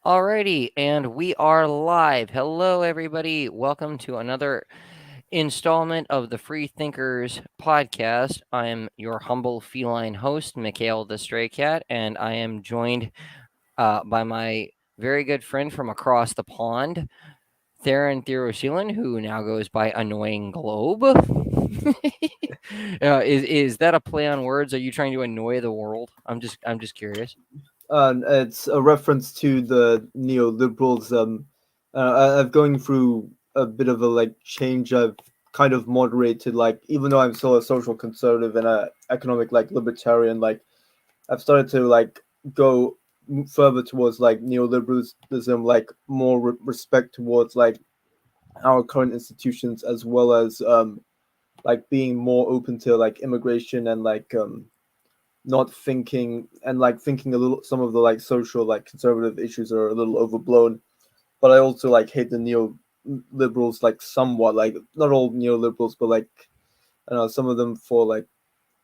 Alrighty, and we are live. Hello, everybody. Welcome to another installment of the Free Thinkers podcast. I am your humble feline host, Mikhail the Stray Cat, and I am joined by my very good friend from across the pond, Theron Therosilin, who now goes by Annoying Globe. Is that a play on words? Are you trying to annoy the world? I'm just curious. It's a reference to the neoliberals. I've going through a bit of a change. I've kind of moderated, even though I'm still a social conservative and a economic libertarian. I've started to go further towards neoliberalism, more respect towards our current institutions, as well as being more open to immigration and not thinking and thinking a little some of the social conservative issues are a little overblown, but I also hate the neoliberals somewhat, not all neoliberals, but I don't know, some of them for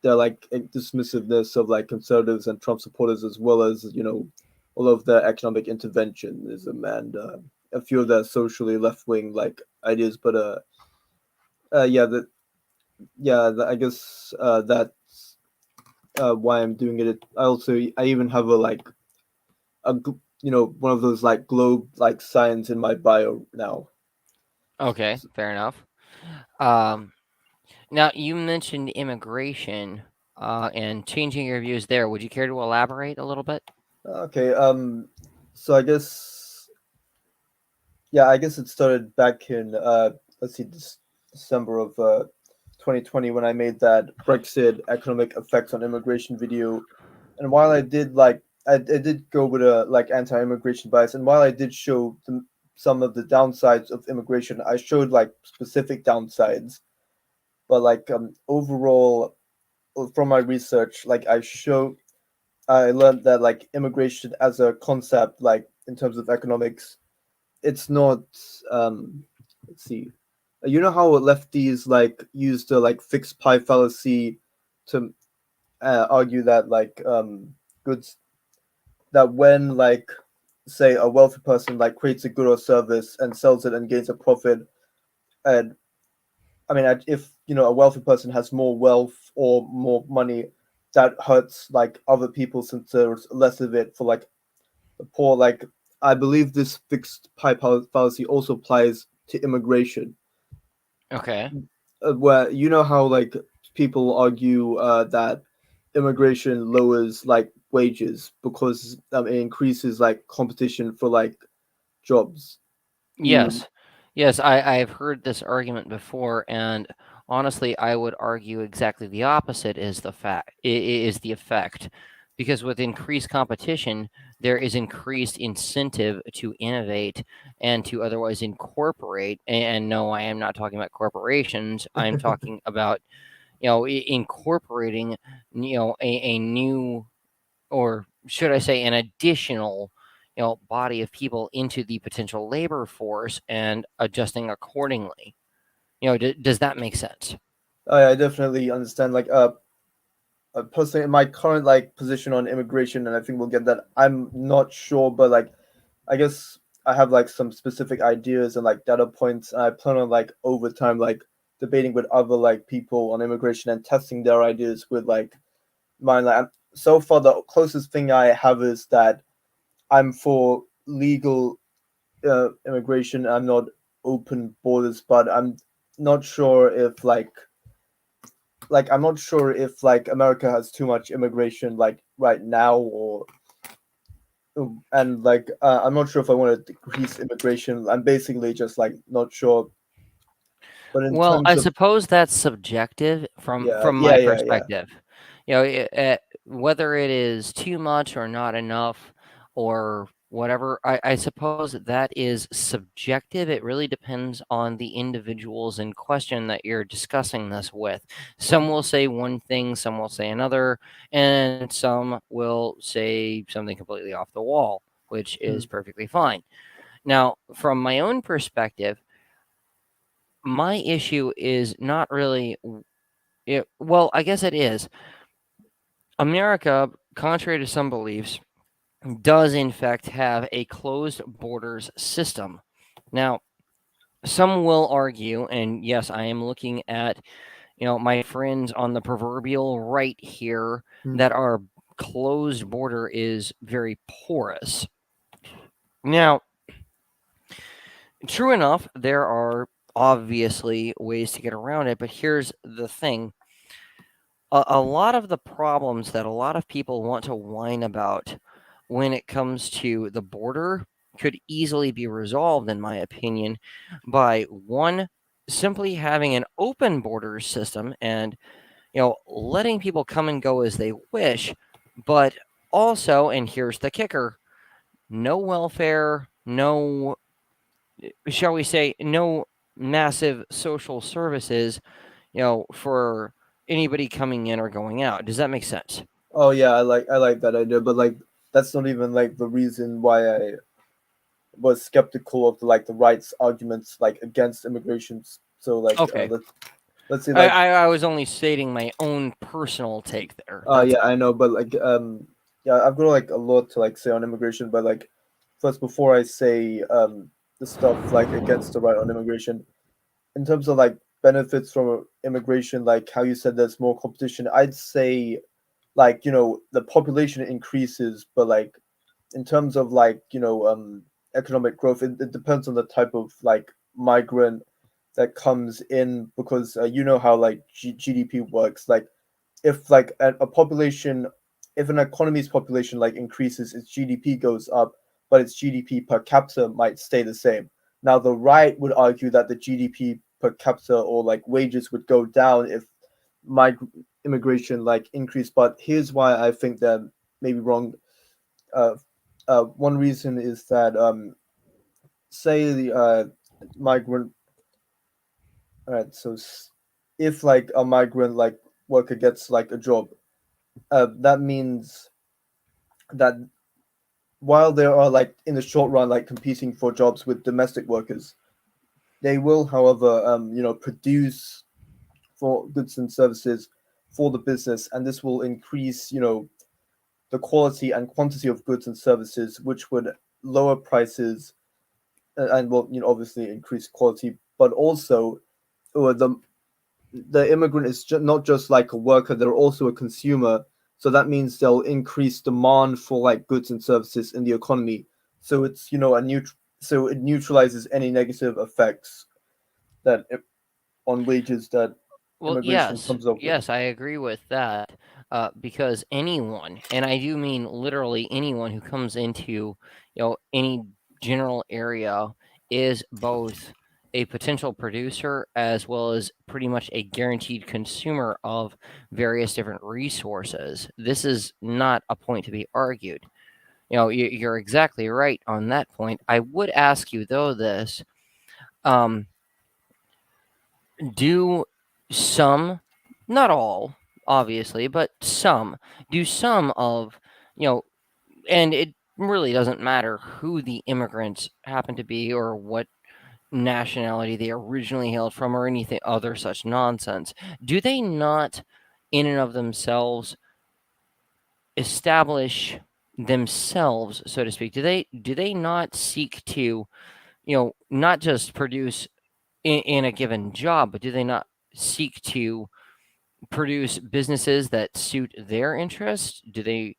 their dismissiveness of conservatives and Trump supporters, as well as all of their economic interventionism and a few of their socially left wing ideas. But yeah, I guess that's why I'm doing it. I even have one of those globe signs in my bio now. Okay, fair enough. Um, Now, you mentioned immigration and changing your views there. Would you care to elaborate a little bit? Okay, so I guess it started back in let's see, December of 2020, when I made that Brexit economic effects on immigration video. And while I did go with a anti-immigration bias, and while I did show some of the downsides of immigration, I showed specific downsides. But overall, from my research, I learned that immigration as a concept, in terms of economics, it's not. Let's see. You know how lefties use the fixed pie fallacy to argue that goods, that when say a wealthy person creates a good or service and sells it and gains a profit, and I mean, if a wealthy person has more wealth or more money, that hurts other people, since there's less of it for the poor. I believe this fixed pie fallacy also applies to immigration, Okay. where you know how people argue that immigration lowers wages because it increases competition for jobs. You Yes. Yes, I've heard this argument before, and honestly, I would argue exactly the opposite is the fact is the effect. Because with increased competition, there is increased incentive to innovate and to otherwise incorporate. And no, I am not talking about corporations. I'm talking about incorporating a new, or should I say an additional, body of people into the potential labor force and adjusting accordingly. Does that make sense? I definitely understand. Personally, in my current position on immigration, and I think we'll get that. I'm not sure, but I guess I have some specific ideas and data points, and I plan on over time debating with other people on immigration and testing their ideas with mine. So far, the closest thing I have is that I'm for legal immigration. I'm not open borders, but I'm not sure if I'm not sure if America has too much immigration right now, or and I'm not sure if I want to decrease immigration. I'm basically just not sure. But in Well, I terms of suppose that's subjective from yeah, my yeah. perspective. Whether it is too much or not enough or whatever, I suppose that is subjective. It really depends on the individuals in question that you're discussing this with. Some will say one thing, some will say another, and some will say something completely off the wall, which is Mm, perfectly fine. Now, from my own perspective, my issue is not really well, I guess it is. America, contrary to some beliefs, does in fact have a closed borders system. Now, some will argue, and yes, I am looking at my friends on the proverbial right here, Hmm. that our closed border is very porous. Now, true enough, there are obviously ways to get around it, but here's the thing. A lot of the problems that a lot of people want to whine about when it comes to the border could easily be resolved, in my opinion, by one, simply having an open border system and letting people come and go as they wish, but also, and here's the kicker, no welfare, no, shall we say, no massive social services, for anybody coming in or going out. Does that make sense? Oh yeah, I like that idea, but like that's not even like the reason why I was skeptical of the rights arguments like against immigrations. So Okay. let's say I, like I, I was only stating my own personal take there. That's yeah, all. I know, but yeah, I've got like a lot to like say on immigration, but like first before I say the stuff like against the right on immigration, in terms of like benefits from immigration, like how you said there's more competition, I'd say like the population increases, but like in terms of economic growth, it depends on the type of like migrant that comes in because you know how like GDP works. Like if like a population, if an economy's population like increases, its GDP goes up, but its GDP per capita might stay the same. Now the right would argue that the GDP per capita or like wages would go down if immigration like increased. But here's why I think that may be wrong. uh, One reason is that say the migrant. All right, so if like a migrant like worker gets like a job, that means that while they are like in the short run like competing for jobs with domestic workers, they will, however, produce for goods and services for the business, and this will increase the quality and quantity of goods and services, which would lower prices and will obviously increase quality, but also the immigrant is not just like a worker; they're also a consumer. So that means they'll increase demand for like goods and services in the economy. So it's so it neutralizes any negative effects that on wages that Well, immigration yes, comes up with. yes, I agree with that. Because anyone, and I do mean literally anyone who comes into, any general area is both a potential producer as well as pretty much a guaranteed consumer of various different resources. This is not a point to be argued. You're exactly right on that point. I would ask you though this, um, do some, not all, obviously, but some, do some of, you know, and it really doesn't matter who the immigrants happen to be or what nationality they originally hailed from or anything other such nonsense. Do they not, in and of themselves, establish themselves, so to speak? Do they not seek to, not just produce in a given job, but do they not seek to produce businesses that suit their interests? Do they, you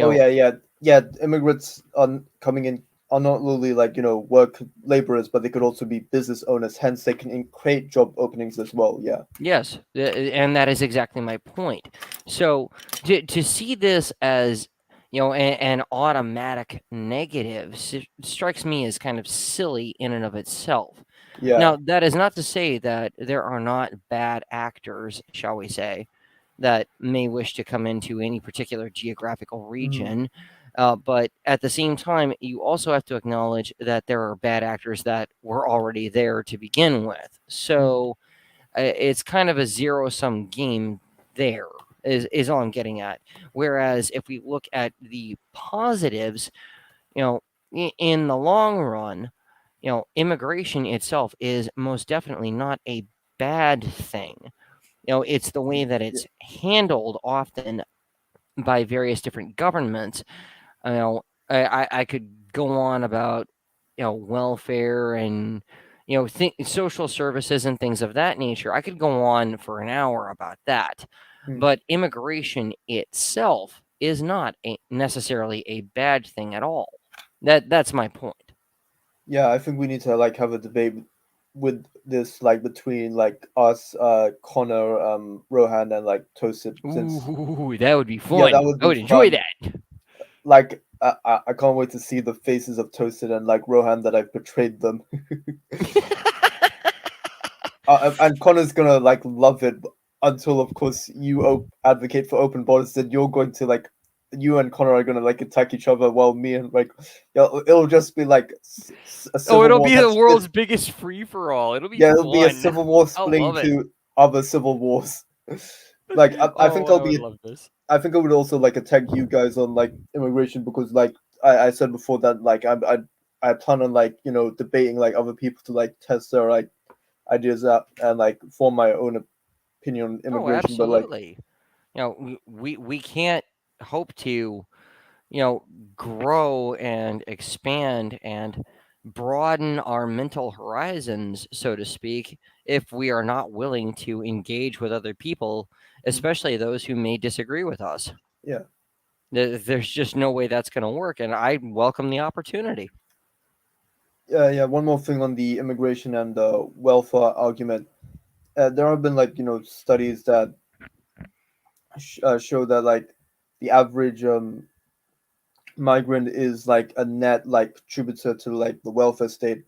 Oh know, yeah, yeah. Immigrants are coming in are not only like work laborers, but they could also be business owners. Hence, they can create job openings as well. Yeah. yes, and that is exactly my point. So to see this as an automatic negative strikes me as kind of silly in and of itself. Yeah. Now, that is not to say that there are not bad actors, shall we say, that may wish to come into any particular geographical Mhm. region. But at the same time, you also have to acknowledge that there are bad actors that were already there to begin with. Mhm. So it's kind of a zero sum game there. Is all I'm getting at. Whereas if we look at the positives, you know, in the long run, immigration itself is most definitely not a bad thing. It's the way that it's handled often by various different governments. I could go on about welfare and social services and things of that nature. I could go on for an hour about that, Hmm. but immigration itself is not necessarily a bad thing at all. That's my point. Yeah, I think we need to like have a debate with this like between like us, Connor, Rohan, and like Tosit. Since Ooh, that would be yeah, fun. that would I be would enjoy fun. that. Like I can't wait to see the faces of Tosit and like Rohan that I've betrayed them. And Connor's gonna like love it until, of course, you advocate for open borders. Then you're going to like, you and Connor are gonna like attack each other, while me and like, yeah, it'll just be like a Oh, civil it'll war be that the splits. world's biggest free for all. It'll be Yeah, it'll be a fun. civil war I splitting love it. to other civil wars. Like I Oh, think I I'll would be. love this. I think I would also like attack you guys on like immigration because like I said before that like I plan on like debating like other people to like test their like ideas out and like form my own opinion on Oh, immigration. But like absolutely. We can't hope to, grow and expand and broaden our mental horizons, so to speak, if we are not willing to engage with other people, especially those who may disagree with us. yeah, There's just no way that's going to work, and I welcome the opportunity. yeah. One more thing on the immigration and the welfare argument. There have been like studies that show that like the average migrant is like a net like contributor to like the welfare state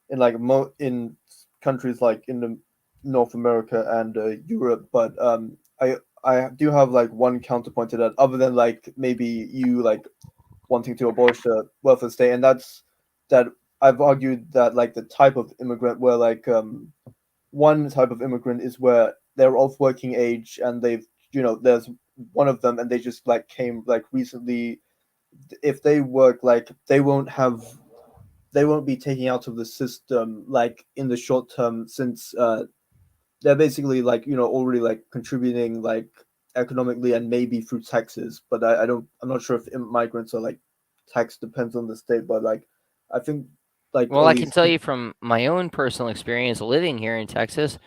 in like in countries like in the North America and Europe. But I do have like one counterpoint to that, other than like maybe you like wanting to abolish the welfare state, and that's that I've argued that like the type of immigrant where like one type of immigrant is where they're of working age and they've there's one of them and they just like came like recently. If they work, like they won't be taking out of the system like in the short term, since they're basically like already like contributing like economically and maybe through taxes. But I'm not sure if migrants are like tax depends on the state, but like I think like Well, at I can least tell you from my own personal experience living here in Texas,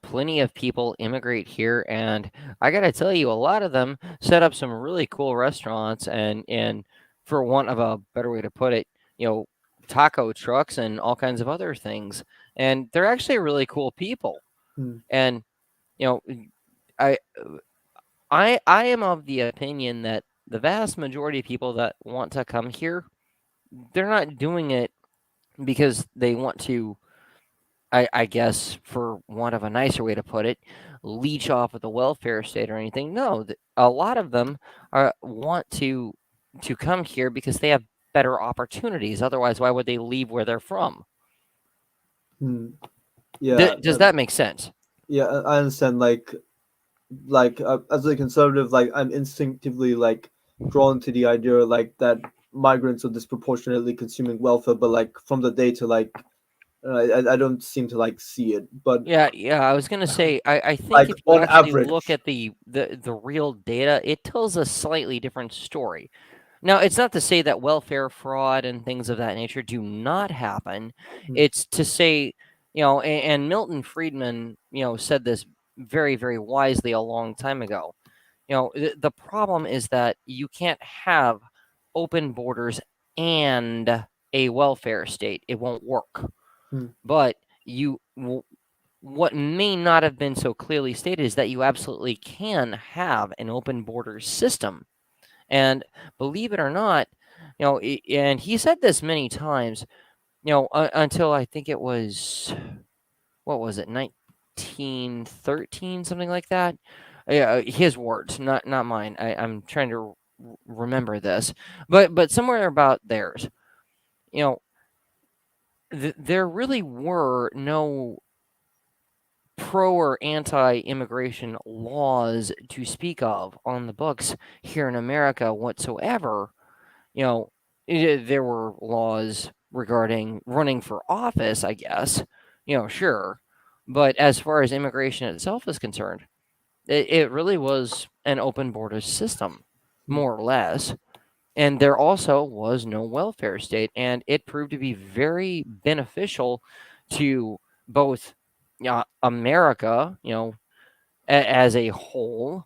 plenty of people immigrate here, and I got to tell you, a lot of them set up some really cool restaurants and for want of a better way to put it, taco trucks and all kinds of other things. And they're actually really cool people. hmm, And you know, I I am of the opinion that the vast majority of people that want to come here, they're not doing it because they want to, I guess, for want of a nicer way to put it, leech off of the welfare state or anything. No, a lot of them want to come here because they have better opportunities. Otherwise, why would they leave where they're from? hmm, yeah, Does that make sense? yeah, I understand. As a conservative, like I'm instinctively like drawn to the idea like that migrants are disproportionately consuming welfare, but like from the data, like I don't seem to like see it. But Yeah, yeah. I was gonna say, I think like if you on actually look average, at the real data, it tells a slightly different story. Now, it's not to say that welfare fraud and things of that nature do not happen. hmm, It's to say, and Milton Friedman, said this very, very wisely a long time ago. The problem is that you can't have open borders and a welfare state. It won't work. hmm, But what may not have been so clearly stated is that you absolutely can have an open border system. And believe it or not, and he said this many times, until I think it was, what was it, 1913, something like that. Yeah, his words, not mine. I'm trying to remember this, but somewhere about theirs. You know, there really were no pro or anti immigration laws to speak of on the books here in America whatsoever. There were laws regarding running for office, I guess, sure. But as far as immigration itself is concerned, it really was an open border system, hmm. more or less. And there also was no welfare state, and it proved to be very beneficial to both America, as a whole,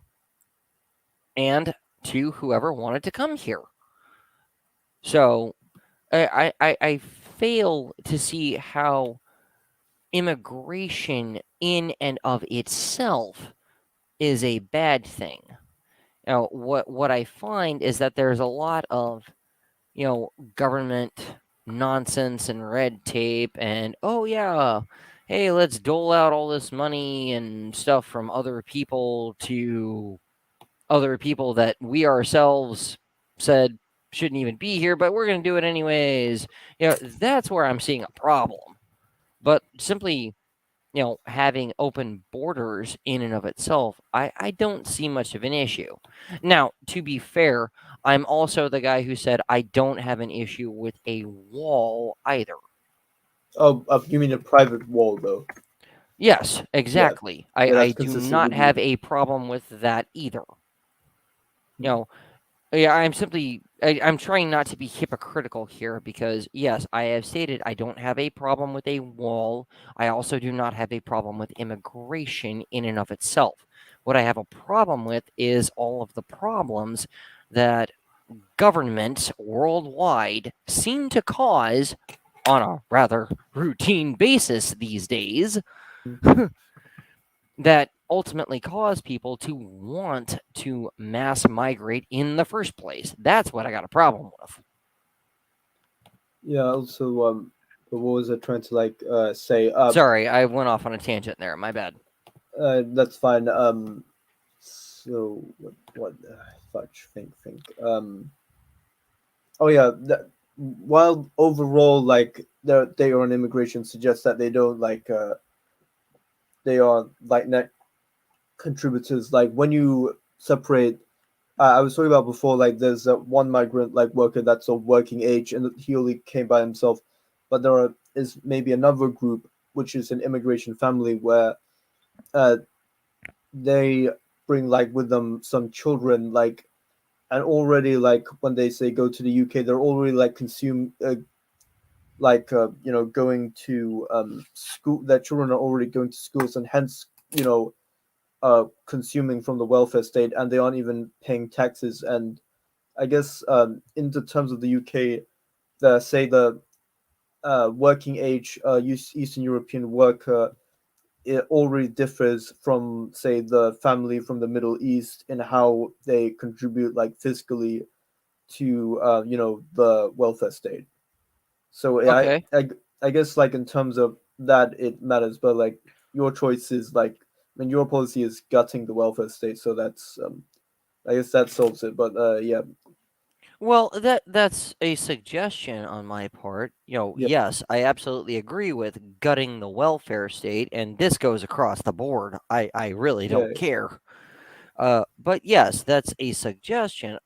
and to whoever wanted to come here. So I fail to see how immigration in and of itself is a bad thing. Now, what I find is that there's a lot of, government nonsense and red tape, and oh yeah, hey, let's dole out all this money and stuff from other people to other people that we ourselves said shouldn't even be here, but we're going to do it anyways. That's where I'm seeing a problem. But simply, having open borders in and of itself, I don't see much of an issue. Now, to be fair, I'm also the guy who said I don't have an issue with a wall either. Oh, you mean a private wall, though? Yes, Yeah, exactly. yeah, I that's do consistent not with you. have a problem with that either. Yeah, I'm trying not to be hypocritical here because, yes, I have stated I don't have a problem with a wall. I also do not have a problem with immigration in and of itself. What I have a problem with is all of the problems that governments worldwide seem to cause on a rather routine basis these days that ultimately cause people to want to mass migrate in the first place. That's what I got a problem with. Yeah. Also, but what was I trying to say? Sorry, I went off on a tangent there. My bad. That's fine. So what? Fudge. Think. Oh yeah. While overall, they are on immigration suggests that they don't they are like net contributors. Like when you separate, I was talking about before. Like there's one migrant worker that's of working age, and he only came by himself. But is maybe another group which is an immigration family where uh, they bring with them some children and already when they say go to the UK, they're already consume going to school. Their children are already going to schools, and hence consuming from the welfare state, and they aren't even paying taxes. And I guess in the terms of the UK, the working age Eastern European worker, it already differs from say the family from the Middle East in how they contribute fiscally to the welfare state. So Okay. I guess in terms of that it matters, but your choice is I mean your policy is gutting the welfare state, so that's I guess that solves it. But yeah, Well, that's a suggestion on my part. yeah, Yes, I absolutely agree with gutting the welfare state, and this goes across the board. I really yeah, don't care. But yes, that's a suggestion.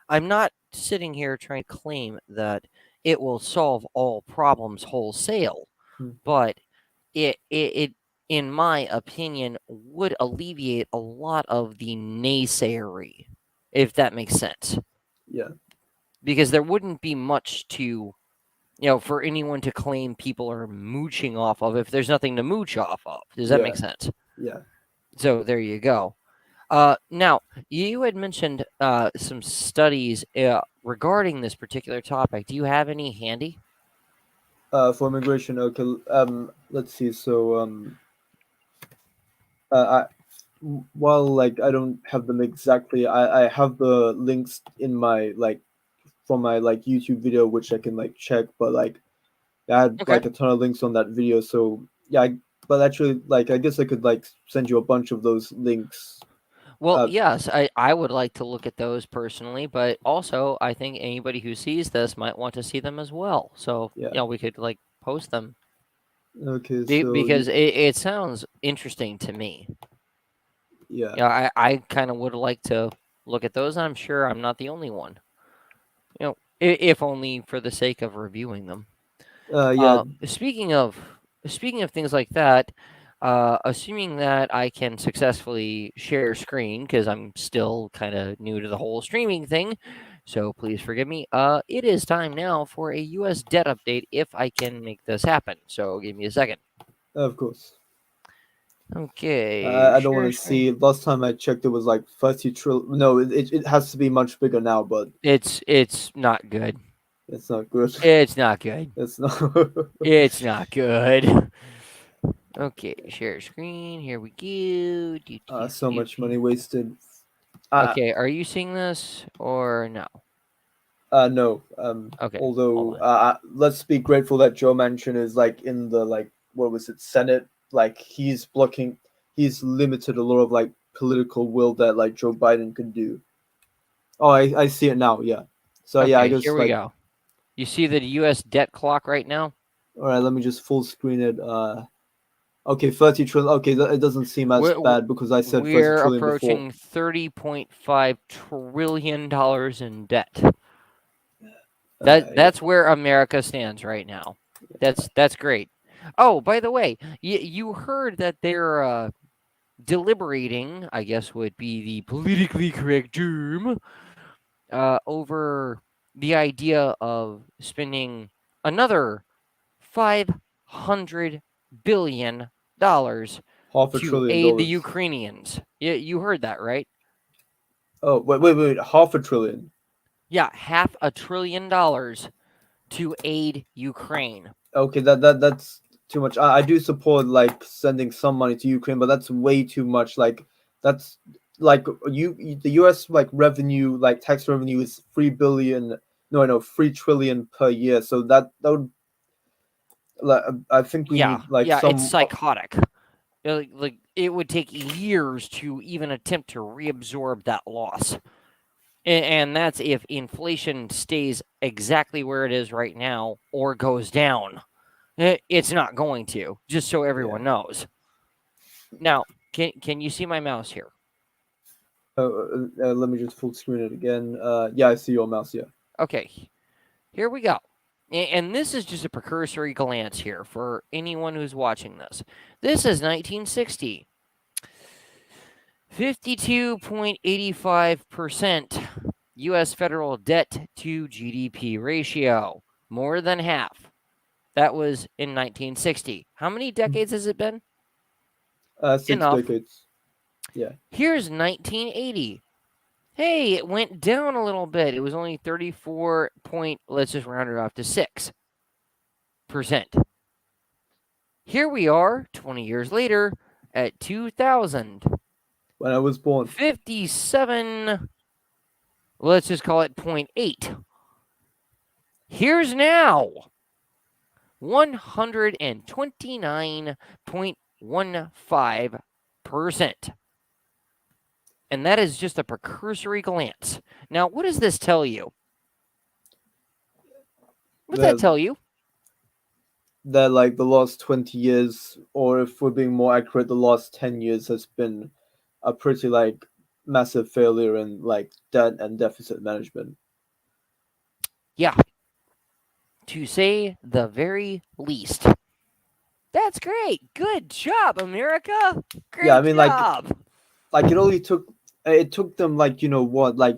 I'm not sitting here trying to claim that it will solve all problems wholesale, mm, but it in my opinion would alleviate a lot of the naysayery, if that makes sense. yeah, Because there wouldn't be much to, for anyone to claim people are mooching off of if there's nothing to mooch off of. Does that yeah, make sense? yeah. So there you go. Now, you had mentioned some studies regarding this particular topic. Do you have any handy? For immigration, okay. Let's see. So I while I don't have them exactly, I have the links in my from my YouTube video which I can check, but I had Okay. a ton of links on that video. So yeah, but actually I guess I could send you a bunch of those links. Well, Uh, yes, I would like to look at those personally, but also I think anybody who sees this might want to see them as well. So, yeah. we could post them Okay. So because it sounds interesting to me. yeah. I kind of would like to look at those. I'm sure I'm not the only one. If only for the sake of reviewing them. Yeah. Speaking of things like that, assuming that I can successfully share screen because I'm still kind of new to the whole streaming thing, So please forgive me. It is time now for a U.S. debt update if I can make this happen. So give me a second. Of course. Okay. I don't want Share to screen. see. Last time I checked, it was like 30 trillion. No, it has to be much bigger now, but It's not good. it's not good. It's not good. It's not. It's not good. Okay, share screen. Here we go. So much money wasted. Uh, Okay, are you seeing this or no? no. Okay, hold Although, on. let's be grateful that Joe Manchin is like in the like what was it Senate? Like he's blocking. He's limited a lot of like political will that like Joe Biden could do. Oh, I see it now. Yeah. So yeah, I Okay, here guess we like go. You see the U.S. debt clock right now? all right. Let me just full screen it. Okay, 30 trillion. Okay, it doesn't seem as We're, bad because I said 30 we're trillion before. approaching $30.5 trillion in debt. Yeah. That's where America stands right now. That's great. Oh, by the way, you heard that they're deliberating, I guess would be the politically correct term, over the idea of spending another $500 billion Half a to trillion aid the dollars. Ukrainians. You heard that, right? Oh, wait. Half a trillion. Yeah, $500 billion to aid Ukraine. Okay, that's too much. I do support like sending some money to Ukraine, but that's way too much. Like that's like the U.S. like revenue, like tax revenue is 3 billion. No, 3 trillion per year. So that would like I think we Yeah, need like yeah, it's some. psychotic. Like it would take years to even attempt to reabsorb that loss. And that's if inflation stays exactly where it is right now or goes down. It's not going to, just so Yeah. everyone knows. Now, can you see my mouse here? Let me just full screen it again. Yeah, I see your mouse. Yeah. Okay, here we go. And this is just a precursory glance here for anyone who's watching this. This is 1960. 52.85% U.S. federal debt to GDP ratio, more than half. That was in 1960. How many decades has it been? Six Enough. decades. Yeah. Here's 1980. Hey, it went down a little bit. It was only 34 point, let's just round it off to 6%. Here we are 20 years later at 2000. When I was born. 57, let's just call it 0.8. Here's now 129.15%. And that is just a precursory glance. Now, what does this tell you? What does that tell you? That like the last 20 years, or if we're being more accurate, the last 10 years has been a pretty like massive failure in like debt and deficit management. Yeah. To say the very least. That's great. Good job, America. Yeah, I Great mean job. like it took them like what like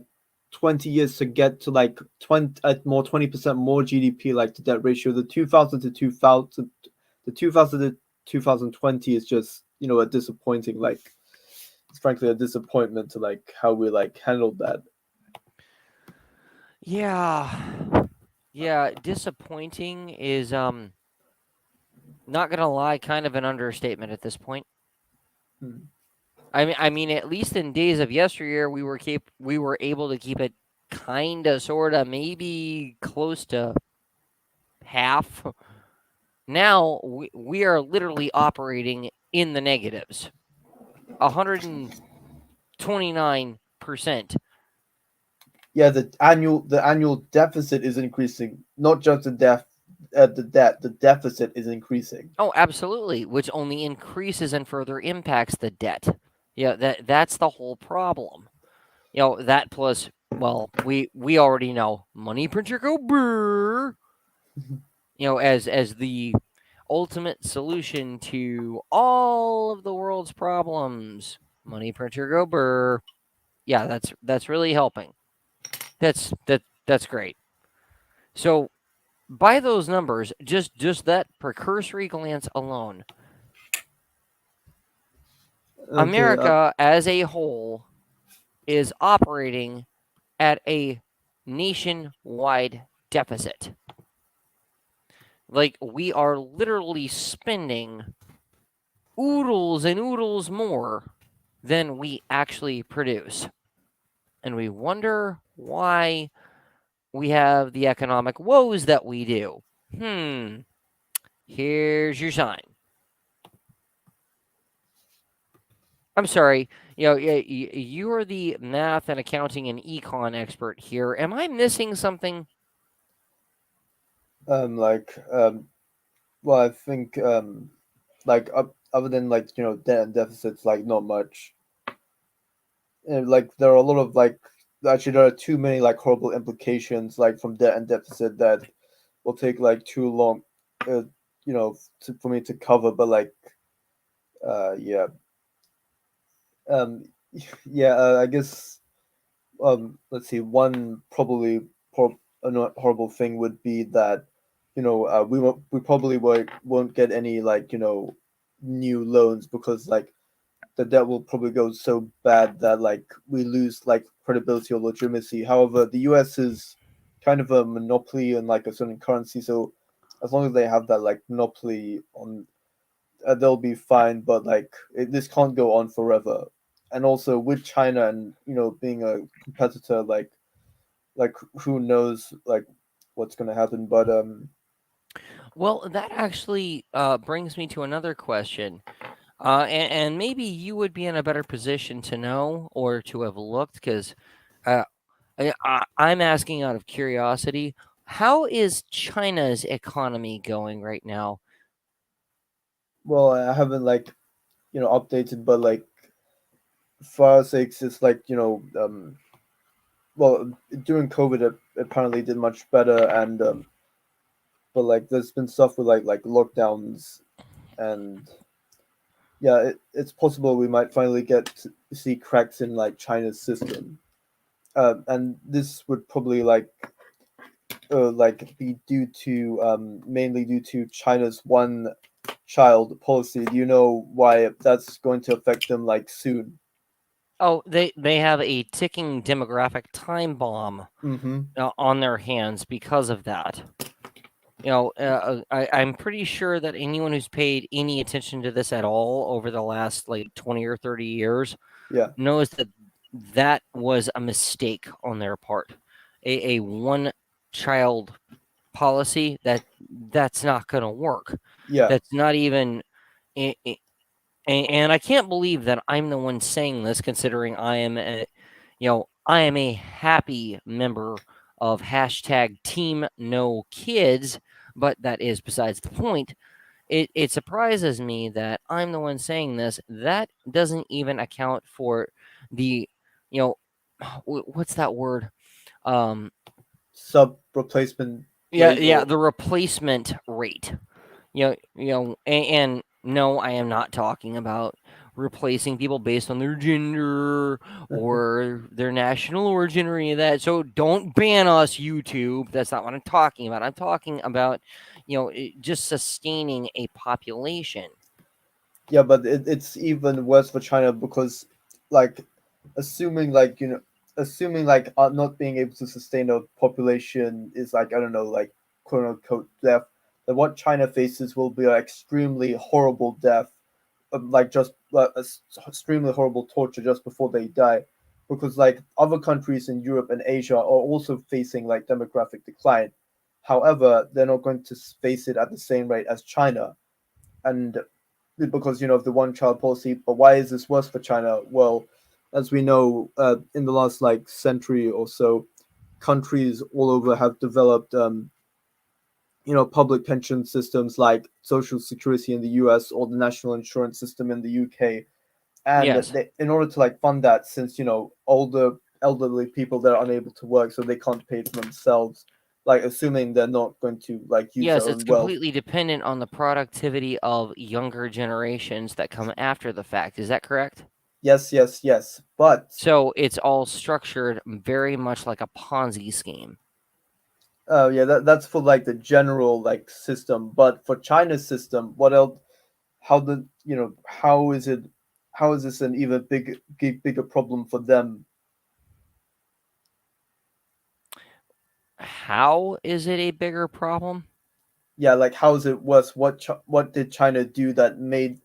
20 years to get to like 20% more GDP, like the debt ratio. The 2000 to 2020 is just a disappointing, like it's frankly a disappointment to like how we like handled that. Yeah. Yeah, disappointing is not going to lie, kind of an understatement at this point. Hmm. I mean at least in days of yesteryear we were able to keep it kind of sort of maybe close to half. Now we are literally operating in the negatives. 129%. Yeah, the annual deficit is increasing, not just the debt. The deficit is increasing. Oh, absolutely, which only increases and further impacts the debt. Yeah, that's the whole problem. That plus, well, we already know money printer go brr. As the ultimate solution to all of the world's problems. Money printer go brr. Yeah, that's really helping. That's great. So by those numbers, just that precursory glance alone, Okay. America as a whole is operating at a nationwide deficit. Like we are literally spending oodles and oodles more than we actually produce. And we wonder why we have the economic woes that we do. Here's your sign. I'm sorry, you are the math and accounting and econ expert here. Am I missing something? Like well, I think like other than like debt and deficits, like not much. And, like there are a lot of like actually there are too many like horrible implications like from debt and deficit that will take like too long, uh, for me to cover. But like yeah, um, yeah, I guess let's see, one probably a not horrible thing would be that we probably won't get any like new loans because like the debt will probably go so bad that like we lose like credibility or legitimacy. However, the US is kind of a monopoly on like a certain currency, so as long as they have that like monopoly on, they'll be fine. But like this can't go on forever. And also with China and being a competitor, like who knows like what's gonna happen. But Well, that actually brings me to another question. And maybe you would be in a better position to know or to have looked because uh, I'm asking out of curiosity. How is China's economy going right now? well, I haven't like updated, but like for our sakes, it's like well, during COVID, it apparently did much better, and but like there's been stuff with like lockdowns, and yeah, it's possible we might finally get to see cracks in like China's system, and this would probably like be due to mainly due to China's one child policy. Do you know why that's going to affect them like soon? Oh, they have a ticking demographic time bomb Mm-hmm. on their hands because of that. I'm pretty sure that anyone who's paid any attention to this at all over the last like 20 or 30 years Yeah. knows that that was a mistake on their part. A one child policy that's not going to work. Yeah. That's not even. And I can't believe that I'm the one saying this, considering I am a happy member of hashtag Team No Kids, but that is besides the point. It surprises me that I'm the one saying this. That doesn't even account for the, you know, what's that word? Um, Sub replacement yeah, rate yeah, or the replacement rate. And no, I am not talking about replacing people based on their gender or their national origin or any of that. So don't ban us, YouTube. That's not what I'm talking about. I'm talking about, just sustaining a population. yeah, but it's even worse for China because like assuming like assuming like not being able to sustain a population is like I don't know like quote unquote death. Then what China faces will be an extremely horrible death, like just extremely horrible torture just before they die, because like other countries in Europe and Asia are also facing like demographic decline. However, they're not going to face it at the same rate as China, and because of the one child policy. But why is this worse for China? Well, as we know, in the last like century or so, countries all over have developed public pension systems like social security in the US or the national insurance system in the UK. And Yes. in order to like fund that, since older elderly people, they're unable to work, so they can't pay for themselves, like assuming they're not going to like use Yes, their it's own wealth. completely dependent on the productivity of younger generations that come after the fact. Is that correct? Yes. But So it's all structured very much like a Ponzi scheme. yeah, that's for like the general like system. But for China's system, what else? How the how is it? How is this an even bigger problem for them? How is it a bigger problem? Yeah, like how is it worse? What did China do that made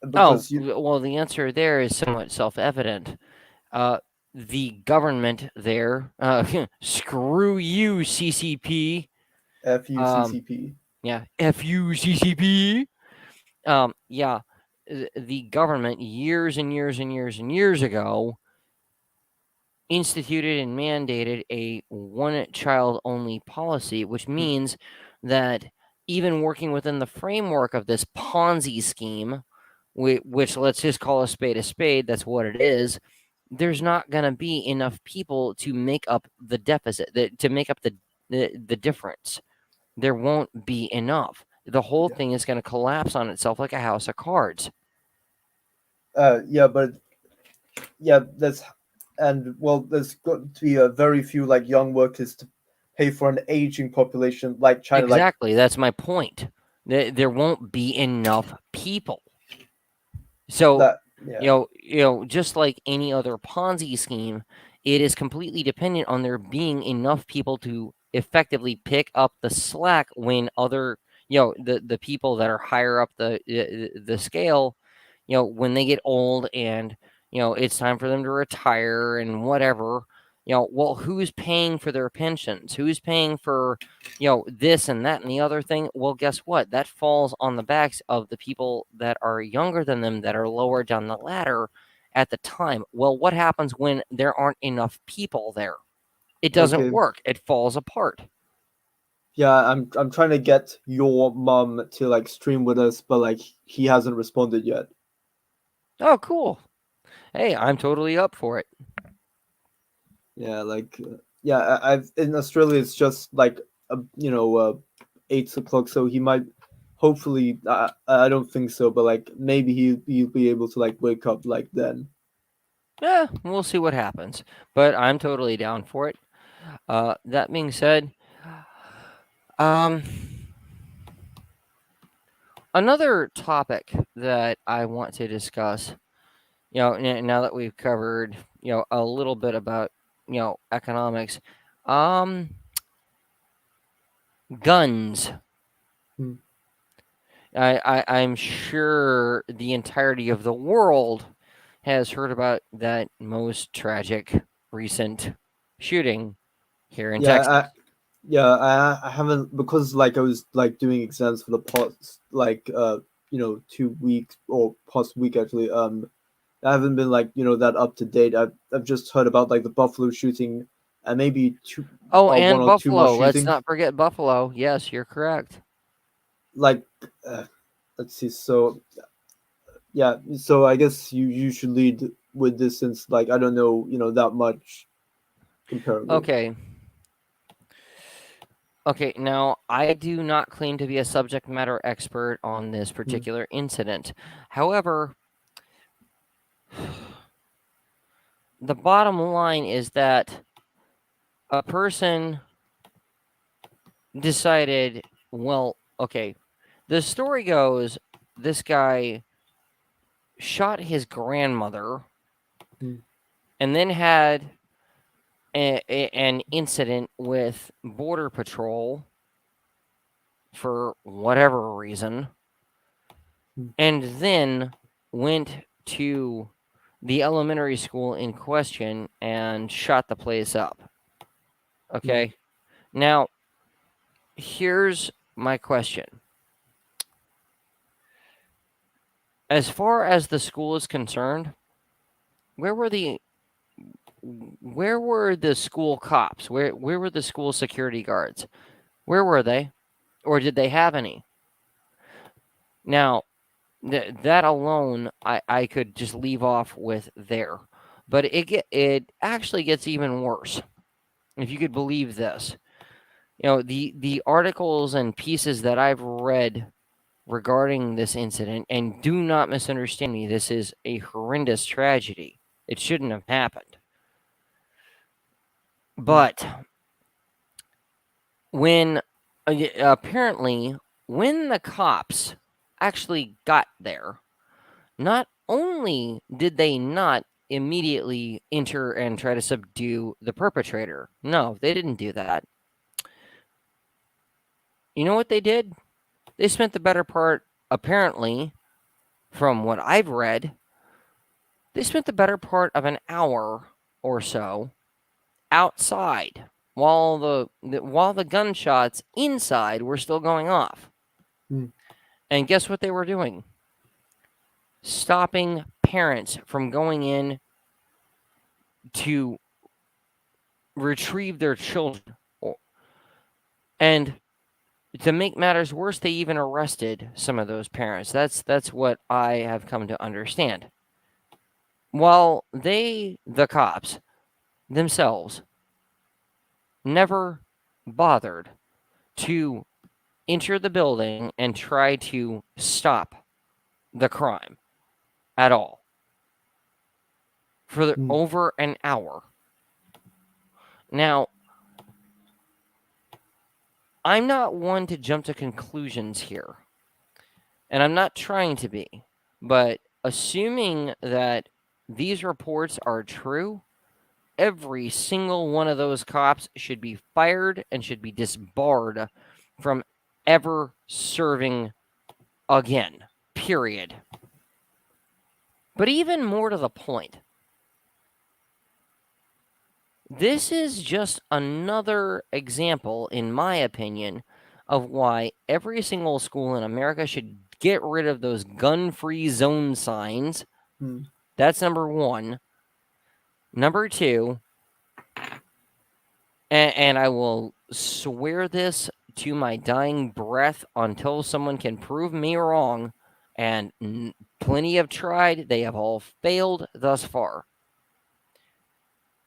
Oh, because you well, the answer there is somewhat self evident. Uh, the government there, screw you, CCP. Um, FUCCP? yeah, FU CCP. Yeah, the government years and years and years and years ago instituted and mandated a one child only policy, which means that even working within the framework of this Ponzi scheme, which let's just call a spade, that's what it is, there's not going to be enough people to make up the deficit, to make up the difference. There won't be enough. The whole Yeah. thing is going to collapse on itself like a house of cards. Yeah, but yeah, that's and well, there's got to be a very few like young workers to pay for an aging population like China. Like Exactly. That's my point. There won't be enough people. So, that. Yeah. just like any other Ponzi scheme, it is completely dependent on there being enough people to effectively pick up the slack when other, the people that are higher up the scale, when they get old and it's time for them to retire and whatever. Well, who's paying for their pensions? Who's paying for this and that and the other thing? Well, guess what? That falls on the backs of the people that are younger than them, that are lower down the ladder at the time. Well, what happens when there aren't enough people there? It doesn't Okay. work. It falls apart. Yeah, I'm trying to get your mom to like stream with us, but like he hasn't responded yet. Oh, cool. Hey, I'm totally up for it. Yeah, like yeah, I've in Australia it's just like 8 o'clock, so he might hopefully I don't think so, but like maybe he'll be able to like wake up like then. Yeah, we'll see what happens. But I'm totally down for it. That being said, um, another topic that I want to discuss, now that we've covered, a little bit about, economics, um, guns. Hmm. I'm sure the entirety of the world has heard about that most tragic recent shooting here in Yeah, Texas. I haven't because like I was like doing exams for the past like 2 weeks or past week actually. I haven't been like that up to date. I've just heard about like the Buffalo shooting and maybe Oh, one and or two more Buffalo. Let's shootings. not forget Buffalo. Yes, you're correct. Like uh, let's see. So yeah, so I guess you should lead with this since like I don't know that much comparably. Okay. Okay, now I do not claim to be a subject matter expert on this Hmm. particular incident. However, the bottom line is that a person decided, well, okay, the story goes this guy shot his grandmother Hmm. and then had an incident with Border Patrol for whatever reason, Hmm. and then went to the elementary school in question and shot the place up. Hmm. Okay. Now, here's my question. As far as the school is concerned, where were the where were the school cops? Where were the school security guards? Where were they? Or did they have any? Now, that alone I could just leave off with there. But it actually gets even worse. If you could believe this. The articles and pieces that I've read regarding this incident, and do not misunderstand me, this is a horrendous tragedy. It shouldn't have happened. But when apparently when the cops actually got there, not only did they not immediately enter and try to subdue the perpetrator, no, they didn't do that. You know what they did? They spent the better part, apparently, from what I've read, they spent the better part of an hour or so outside while the gunshots inside were still going off. And guess what they were doing? Stopping parents from going in to retrieve their children. And to make matters worse, they even arrested some of those parents. That's what I have come to understand. While the cops themselves, never bothered to enter the building and try to stop the crime at all for over an hour. Now, I'm not one to jump to conclusions here, and I'm not trying to be, but assuming that these reports are true, every single one of those cops should be fired and should be disbarred from ever serving again, period. But even more to the point, this is just another example, in my opinion, of why every single school in America should get rid of those gun-free zone signs. That's number one. Number two, and I will swear this to my dying breath until someone can prove me wrong, and plenty have tried, they have all failed thus far.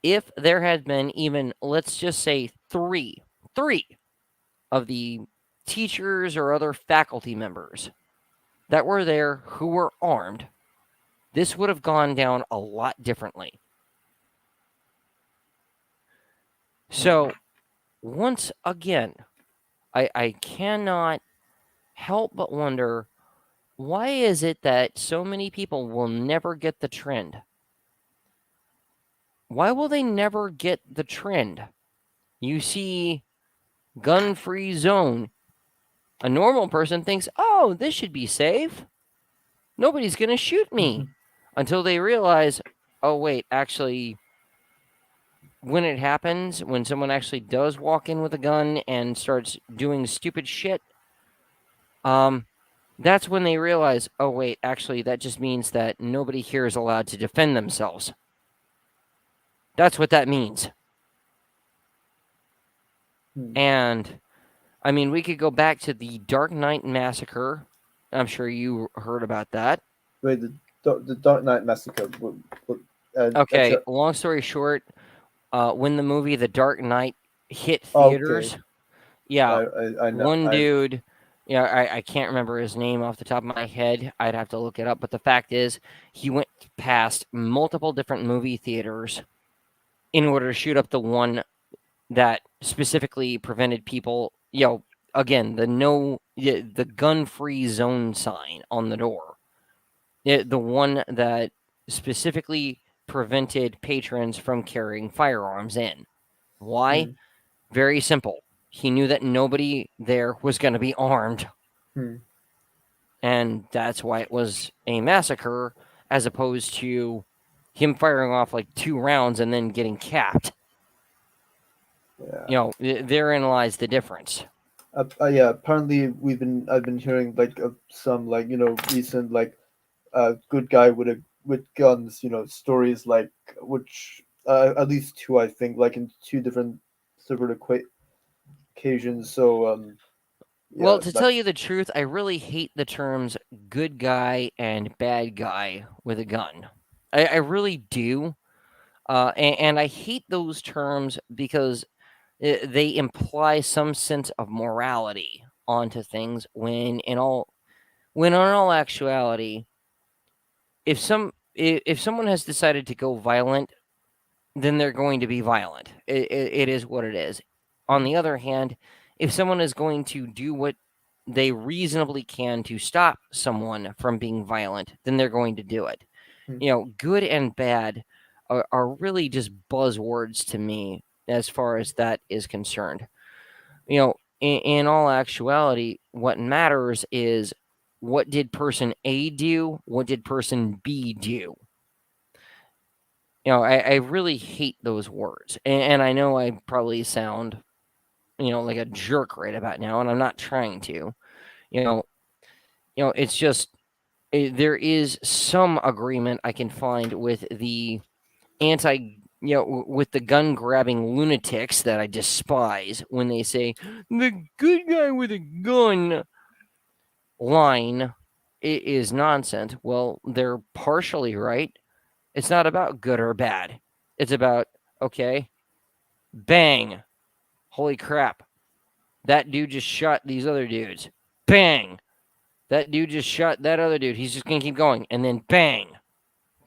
If there had been even, let's just say, three of the teachers or other faculty members that were there who were armed, this would have gone down a lot differently. So, once again, I cannot help but wonder, why is it that so many people will never get the trend? Why will they never get the trend? You see gun-free zone. A normal person thinks, oh, this should be safe. Nobody's going to shoot me. Until they realize, oh, wait, actually, when it happens, when someone actually does walk in with a gun and starts doing stupid shit, that's when they realize, oh, wait, actually, that just means that nobody here is allowed to defend themselves. That's what that means. And, I mean, we could go back to the Dark Knight Massacre. I'm sure you heard about that. Wait, the Dark Knight Massacre. Okay, long story short, when the movie The Dark Knight hit theaters, I know. One dude, I can't remember his name off the top of my head. I'd have to look it up. But the fact is, he went past multiple different movie theaters in order to shoot up the one that specifically prevented people, again, the gun-free zone sign on the door. The one that specifically prevented patrons from carrying firearms in. Why? Very simple. He knew that nobody there was going to be armed. And that's why it was a massacre, as opposed to him firing off like 2 rounds and then getting capped. Therein lies the difference. Apparently I've been hearing like of some recent good guy with guns, stories like which at least 2, I think, like in 2 different separate occasions. So well, to tell you the truth, I really hate the terms good guy and bad guy with a gun. I really do. And I hate those terms because they imply some sense of morality onto things when, in all when in all actuality, if someone has decided to go violent, then they're going to be violent. It is what it is. On the other hand, if someone is going to do what they reasonably can to stop someone from being violent, then they're going to do it. Good and bad are really just buzzwords to me as far as that is concerned. In all actuality, what matters is what did person A do? What did person B do? I really hate those words. And I know I probably sound, like a jerk right about now, and I'm not trying to. It's just there is some agreement I can find with the with the gun grabbing lunatics that I despise when they say the good guy with a gun line is nonsense. Well, they're partially right. It's not about good or bad. It's about, okay, bang. Holy crap. That dude just shot these other dudes. Bang. That dude just shot that other dude. He's just going to keep going. And then bang.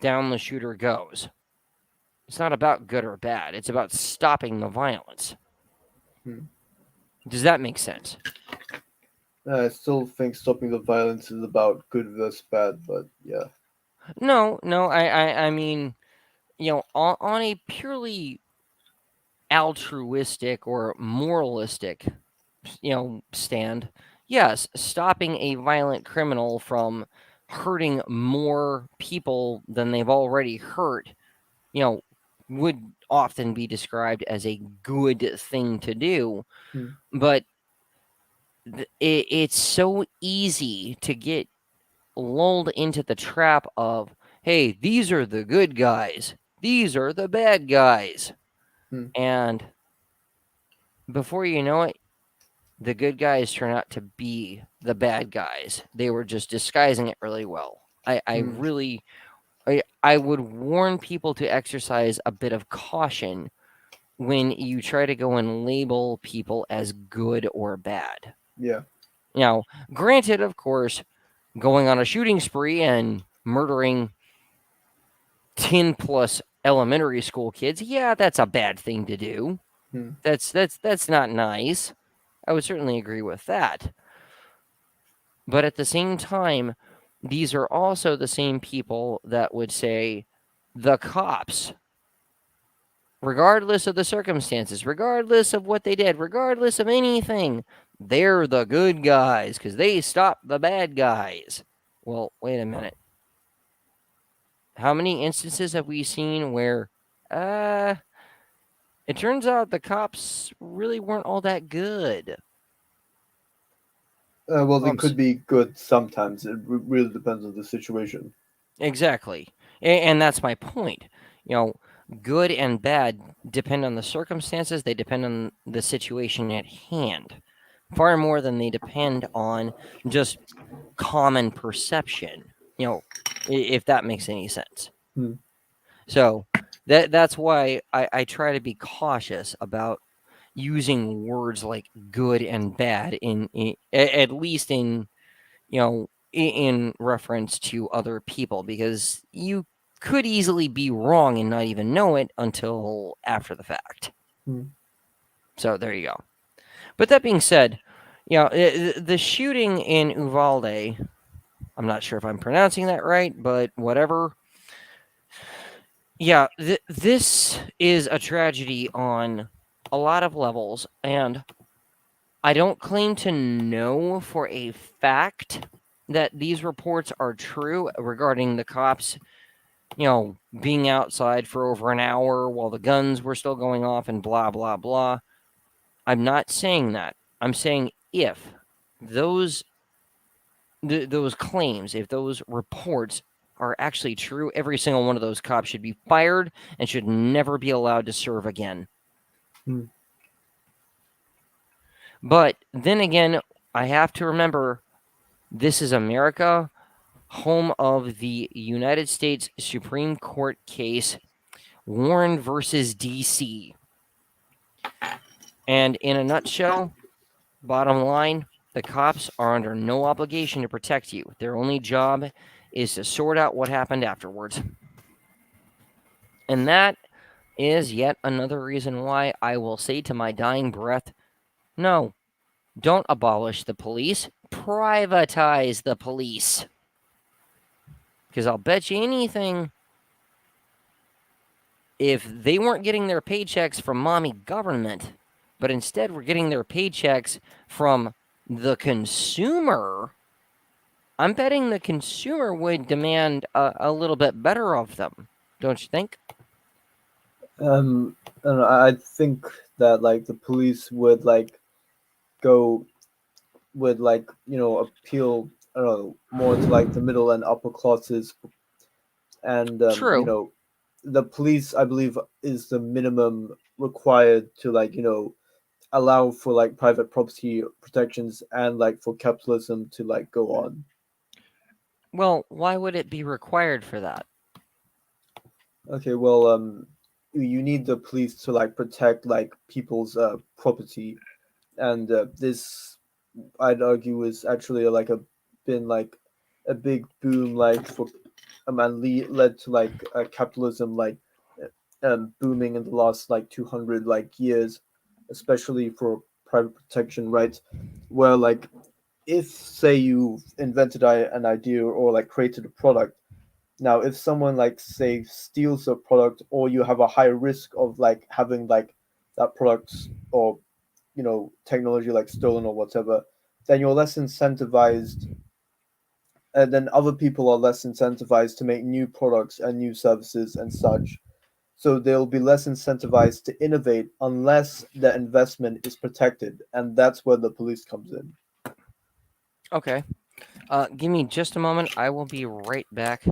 Down the shooter goes. It's not about good or bad. It's about stopping the violence. Does that make sense? I still think stopping the violence is about good versus bad, but yeah. No. I mean, on a purely altruistic or moralistic, stand, yes, stopping a violent criminal from hurting more people than they've already hurt, would often be described as a good thing to do. But it's so easy to get lulled into the trap of, hey, these are the good guys, these are the bad guys. And before you know it, the good guys turn out to be the bad guys. They were just disguising it really well. I would warn people to exercise a bit of caution when you try to go and label people as good or bad. Yeah. Now, granted, of course, going on a shooting spree and murdering 10 plus elementary school kids, yeah, that's a bad thing to do. That's not nice. I would certainly agree with that. But at the same time, these are also the same people that would say the cops, regardless of the circumstances, regardless of what they did, regardless of anything, they're the good guys because they stopped the bad guys. Well, wait a minute. How many instances have we seen where it turns out the cops really weren't all that good? Well, they could be good sometimes. It really depends on the situation. Exactly. And that's my point. Good and bad depend on the circumstances. They depend on the situation at hand. Far more than they depend on just common perception. If that makes any sense. So that's why I try to be cautious about using words like good and bad in at least in in reference to other people, because you could easily be wrong and not even know it until after the fact. So there you go. But that being said, the shooting in Uvalde, I'm not sure if I'm pronouncing that right, but whatever. Yeah, this is a tragedy on a lot of levels, and I don't claim to know for a fact that these reports are true regarding the cops, being outside for over an hour while the guns were still going off and blah, blah, blah. I'm not saying that. I'm saying if those claims, if those reports are actually true, every single one of those cops should be fired and should never be allowed to serve again. But then again, I have to remember, this is America, home of the United States Supreme Court case Warren versus DC. And in a nutshell, bottom line, The cops are under no obligation to protect you. Their only job is to sort out what happened afterwards. And that is yet another reason why I will say to my dying breath, no, don't abolish the police, privatize the police. Because I'll bet you anything, if they weren't getting their paychecks from mommy government, but instead were getting their paychecks from the consumer, I'm betting the consumer would demand a little bit better of them, don't you think? I don't know, I think that like the police would like go would like appeal, I don't know, more to like the middle and upper classes, and True. the police, I believe, is the minimum required to like allow for like private property protections and like for capitalism to like go on. Well, why would it be required for that? Okay, well, you need the police to like protect like people's property, and this, I'd argue, is actually like a been like a big boom like for and led to like capitalism like booming in the last like 200 like years, especially for private protection rights, where like if say you invented an idea or like created a product. Now, if someone like say steals a product, or you have a high risk of like having like that product or technology like stolen or whatever, then you're less incentivized, and then other people are less incentivized to make new products and new services and such. So they'll be less incentivized to innovate unless their investment is protected, and that's where the police comes in. Okay. Give me just a moment. I will be right back.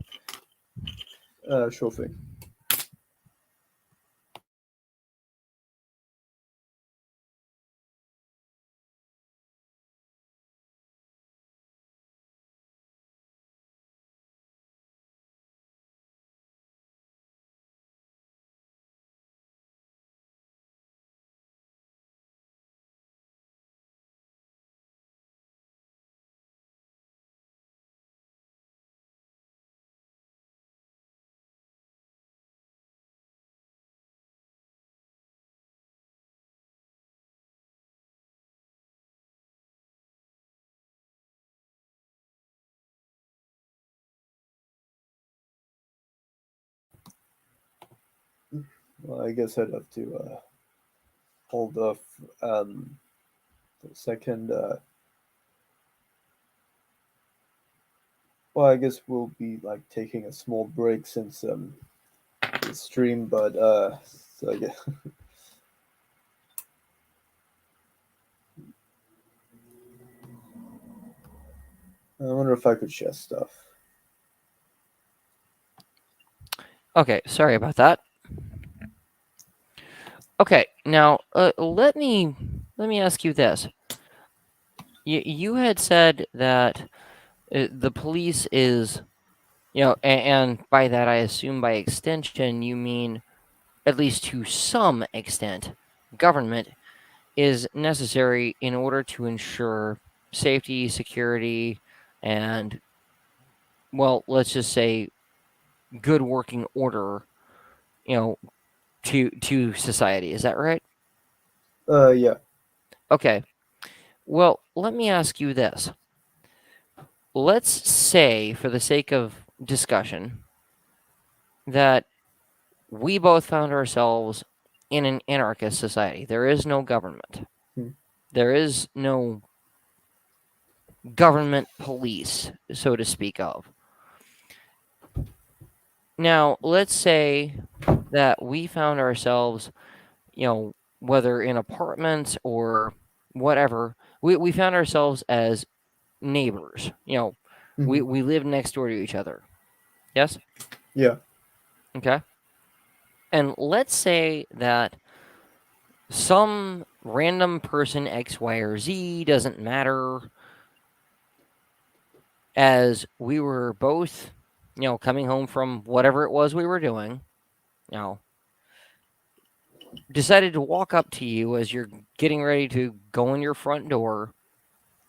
Sure thing. Well, I guess I'd have to hold off for a second. Well, I guess we'll be like taking a small break since the stream, but so yeah. I wonder if I could share stuff. Okay, sorry about that. Okay, now let me ask you this. You had said that the police is, and by that I assume by extension you mean, at least to some extent, government is necessary in order to ensure safety, security, and, well, let's just say good working order, you know, to society. Is that right? Yeah. Okay. Well, let me ask you this. Let's say, for the sake of discussion, that we both found ourselves in an anarchist society. There is no government. Hmm. There is no government police, so to speak of. Now, let's say that we found ourselves, whether in apartments or whatever, we found ourselves as neighbors. We, Hmm. we live next door to each other. Yes? Yeah. Okay. And let's say that some random person X, Y, or Z, doesn't matter, as we were both, coming home from whatever it was we were doing, you know, decided to walk up to you as you're getting ready to go in your front door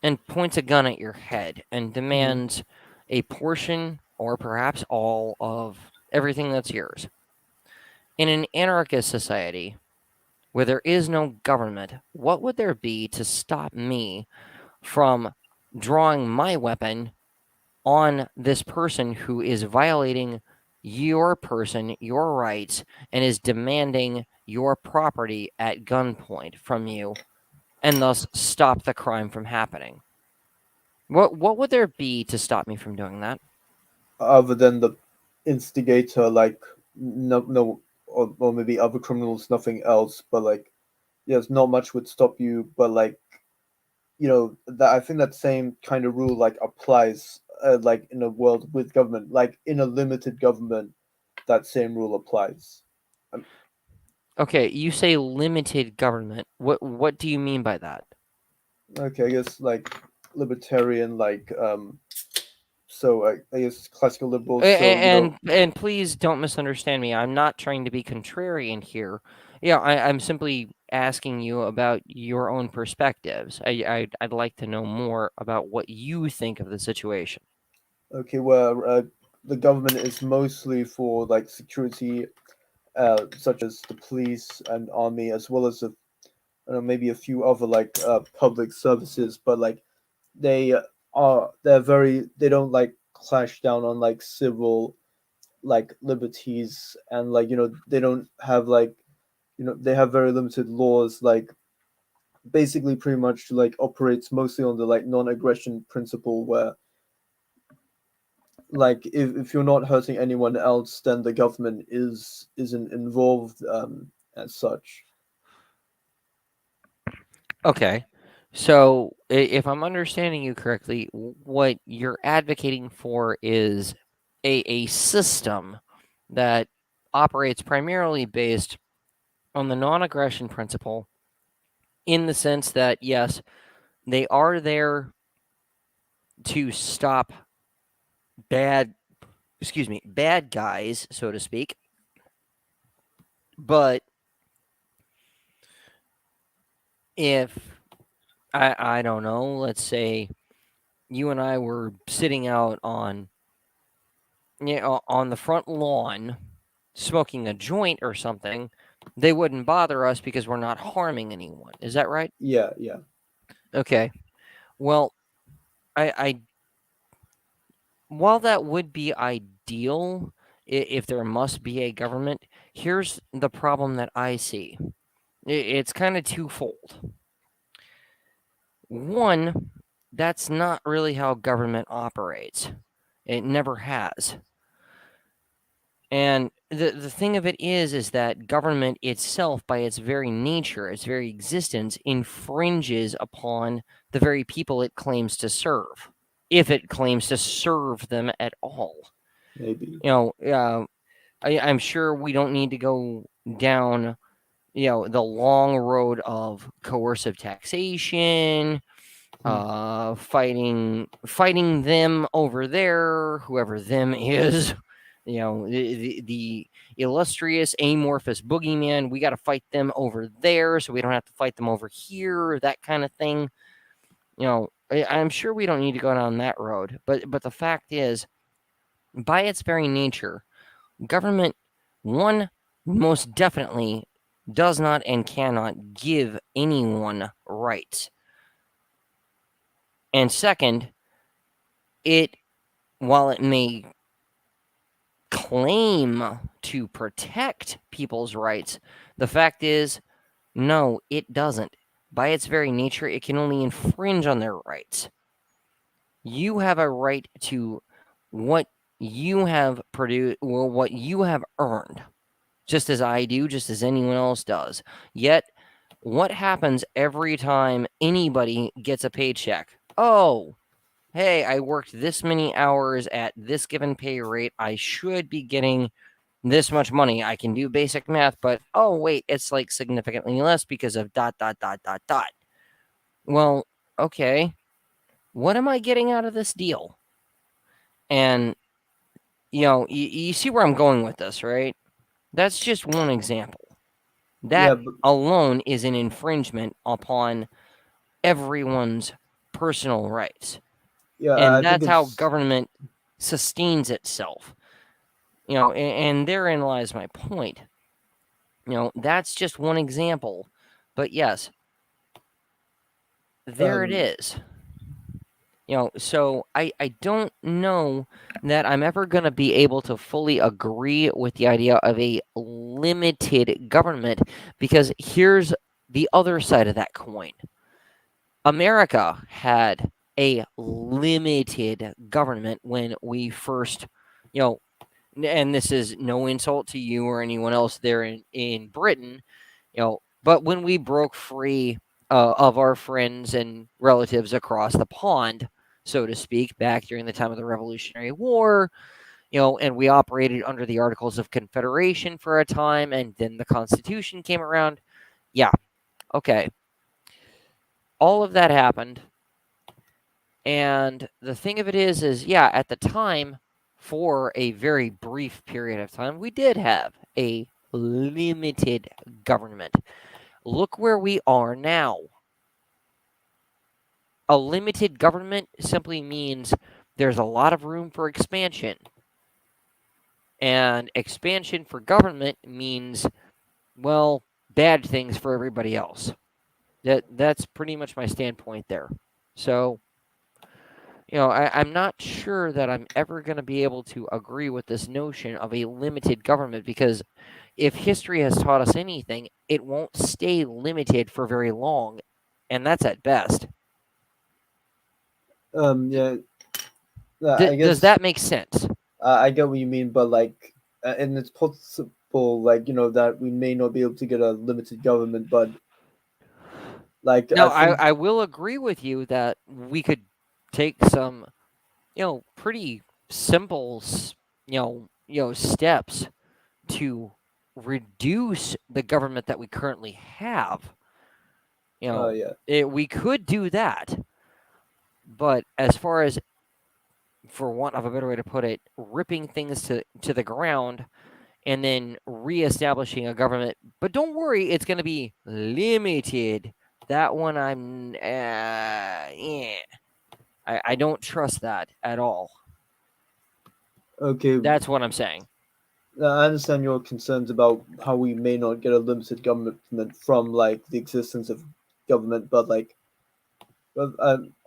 and points a gun at your head and demands a portion or perhaps all of everything that's yours. In an anarchist society where there is no government, what would there be to stop me from drawing my weapon on this person who is violating your person, your rights, and is demanding your property at gunpoint from you, and thus stop the crime from happening? What would there be to stop me from doing that? Other than the instigator, like no, or maybe other criminals, nothing else. But like, yes, not much would stop you. But like, that I think that same kind of rule like applies, like in a world with government, like in a limited government, that same rule applies. Um, Okay, you say limited government. What do you mean by that? okay, I guess like libertarian, like so I guess classical liberals. So And please don't misunderstand me. I'm not trying to be contrarian here. Yeah, I'm simply asking you about your own perspectives. I'd like to know more about what you think of the situation. okay, well, the government is mostly for like security, such as the police and army, as well as I don't know, maybe a few other like public services. But like they they don't like clash down on like civil like liberties, and like they don't have like they have very limited laws, like basically pretty much like operates mostly on the like non-aggression principle, where like if you're not hurting anyone else, then the government isn't involved as such. Okay. So, if I'm understanding you correctly, what you're advocating for is a system that operates primarily based on the non aggression principle, in the sense that, yes, they are there to stop bad, bad guys, so to speak. But if, I don't know, let's say you and I were sitting out on the front lawn smoking a joint or something, they wouldn't bother us because we're not harming anyone. Is that right? Yeah, yeah. Okay. Well, I while that would be ideal if there must be a government, here's the problem that I see. It's kind of twofold. One, that's not really how government operates. It never has. And the thing of it is that government itself, by its very nature, its very existence, infringes upon the very people it claims to serve, if it claims to serve them at all. Maybe. I'm sure we don't need to go down, the long road of coercive taxation, fighting them over there, whoever them is. The illustrious amorphous boogeyman. We got to fight them over there, so we don't have to fight them over here. That kind of thing. I'm sure we don't need to go down that road. But the fact is, by its very nature, government, one, most definitely does not and cannot give anyone rights. And second, while it may claim to protect people's rights, the fact is, no, it doesn't. By its very nature, it can only infringe on their rights. You have a right to what you have produced, well, what you have earned, just as I do, just as anyone else does. Yet, what happens every time anybody gets a paycheck? Oh, hey, I worked this many hours at this given pay rate. I should be getting this much money. I can do basic math, but oh, wait, it's like significantly less because of dot, dot, dot, dot, dot. Well, okay. What am I getting out of this deal? And, you see where I'm going with this, right? That's just one example. That Yeah, but alone is an infringement upon everyone's personal rights. Yeah, And I think that's how it's government sustains itself. And therein lies my point. That's just one example. But yes, there it um is. So I don't know that I'm ever going to be able to fully agree with the idea of a limited government, because here's the other side of that coin. America had a limited government when we first, you know, and this is no insult to you or anyone else there in Britain, but when we broke free of our friends and relatives across the pond, so to speak, back during the time of the Revolutionary War, and we operated under the Articles of Confederation for a time, and then the Constitution came around. Yeah, okay. All of that happened. And the thing of it is, yeah, at the time, for a very brief period of time, we did have a limited government. Look where we are now. A limited government simply means there's a lot of room for expansion. And expansion for government means, well, bad things for everybody else. That's pretty much my standpoint there. So, I'm not sure that I'm ever going to be able to agree with this notion of a limited government, because if history has taught us anything, it won't stay limited for very long, and that's at best. yeah, I Does guess that make sense? I get what you mean, but like, and it's possible, like that we may not be able to get a limited government, but like No, I I, think I will agree with you that we could take some, pretty simple, steps to reduce the government that we currently have. yeah. We could do that, but as far as, for want of a better way to put it, ripping things to the ground and then reestablishing a government, but don't worry, it's going to be limited. That one, yeah, I don't trust that at all. Okay, That's what I'm saying. I understand your concerns about how we may not get a limited government from like the existence of government, but like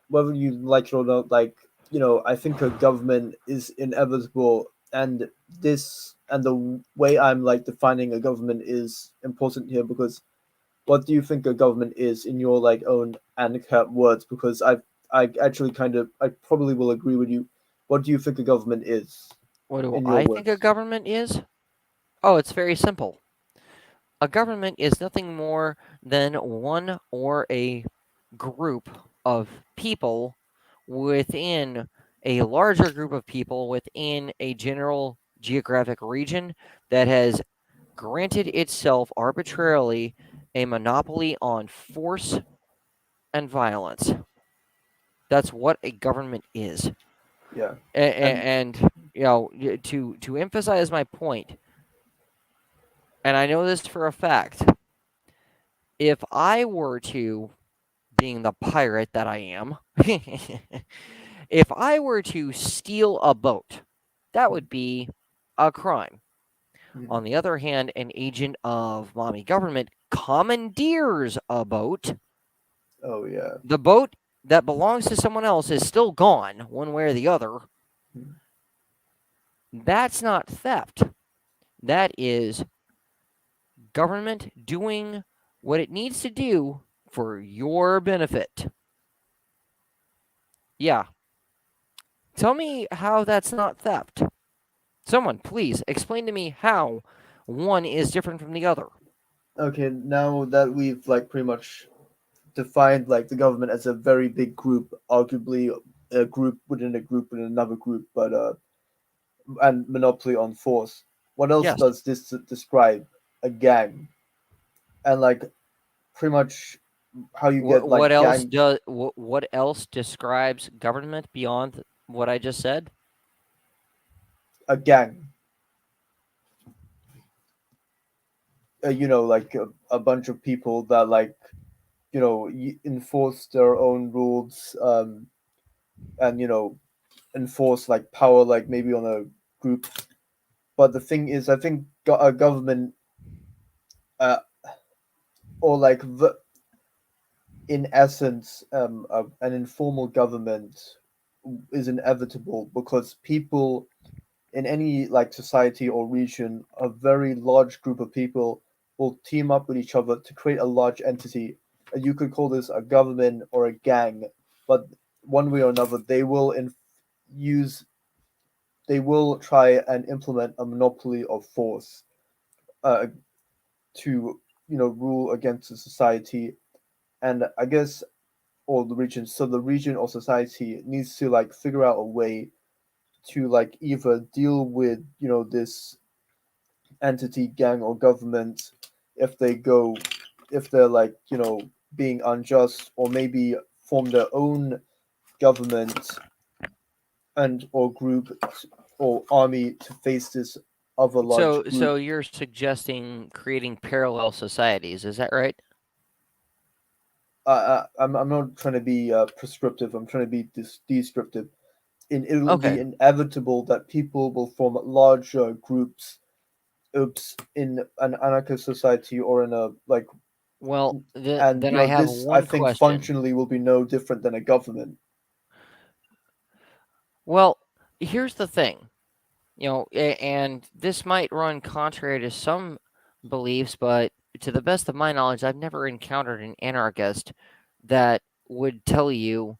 whether you like it or not, like I think a government is inevitable, and this and the way I'm like defining a government is important here because what do you think a government is in your like own handicap words? Because I actually kind of I probably will agree with you. What do you think a government is What do in your I think a words? government is? Oh, it's very simple. A government is nothing more than one or a group of people within a larger group of people within a general geographic region that has granted itself arbitrarily a monopoly on force and violence. That's what a government is. Yeah, and And to emphasize my point, and I know this for a fact, if I were to, being the pirate that I am, if I were to steal a boat, that would be a crime. On the other hand, an agent of mommy government commandeers a boat. oh yeah. The boat that belongs to someone else is still gone, one way or the other. That's not theft. That is government doing what it needs to do for your benefit. Yeah. Tell me how that's not theft. Someone, please explain to me how one is different from the other. Okay, now that we've like pretty much defined like the government as a very big group, arguably a group within another group, but and monopoly on force. What else Yes. does this describe? A gang, and like pretty much how you get What like else gang does what else describes government beyond what I just said? a gang. Like a bunch of people that like enforce their own rules, and enforce like power, like maybe on a group. But the thing is, I think a government, uh, or like in essence, an informal government is inevitable because people in any like society or region, a very large group of people will team up with each other to create a large entity. You could call this a government or a gang, but one way or another, use they will try and implement a monopoly of force, uh, to rule against the society, and I guess or the region. So the region or society needs to like figure out a way to like either deal with this entity, gang, or government if they go, if they're like being unjust, or maybe form their own government and or group or army to face this other large So group. you're suggesting creating parallel societies, is that right? I'm not trying to be prescriptive. I'm trying to be descriptive. It'll be Okay. inevitable that people will form larger groups, oops, in an anarchist society or in a like, Well, and then I have this I one think question. functionally will be no different than a government. Well, here's the thing, and this might run contrary to some beliefs, but to the best of my knowledge, I've never encountered an anarchist that would tell you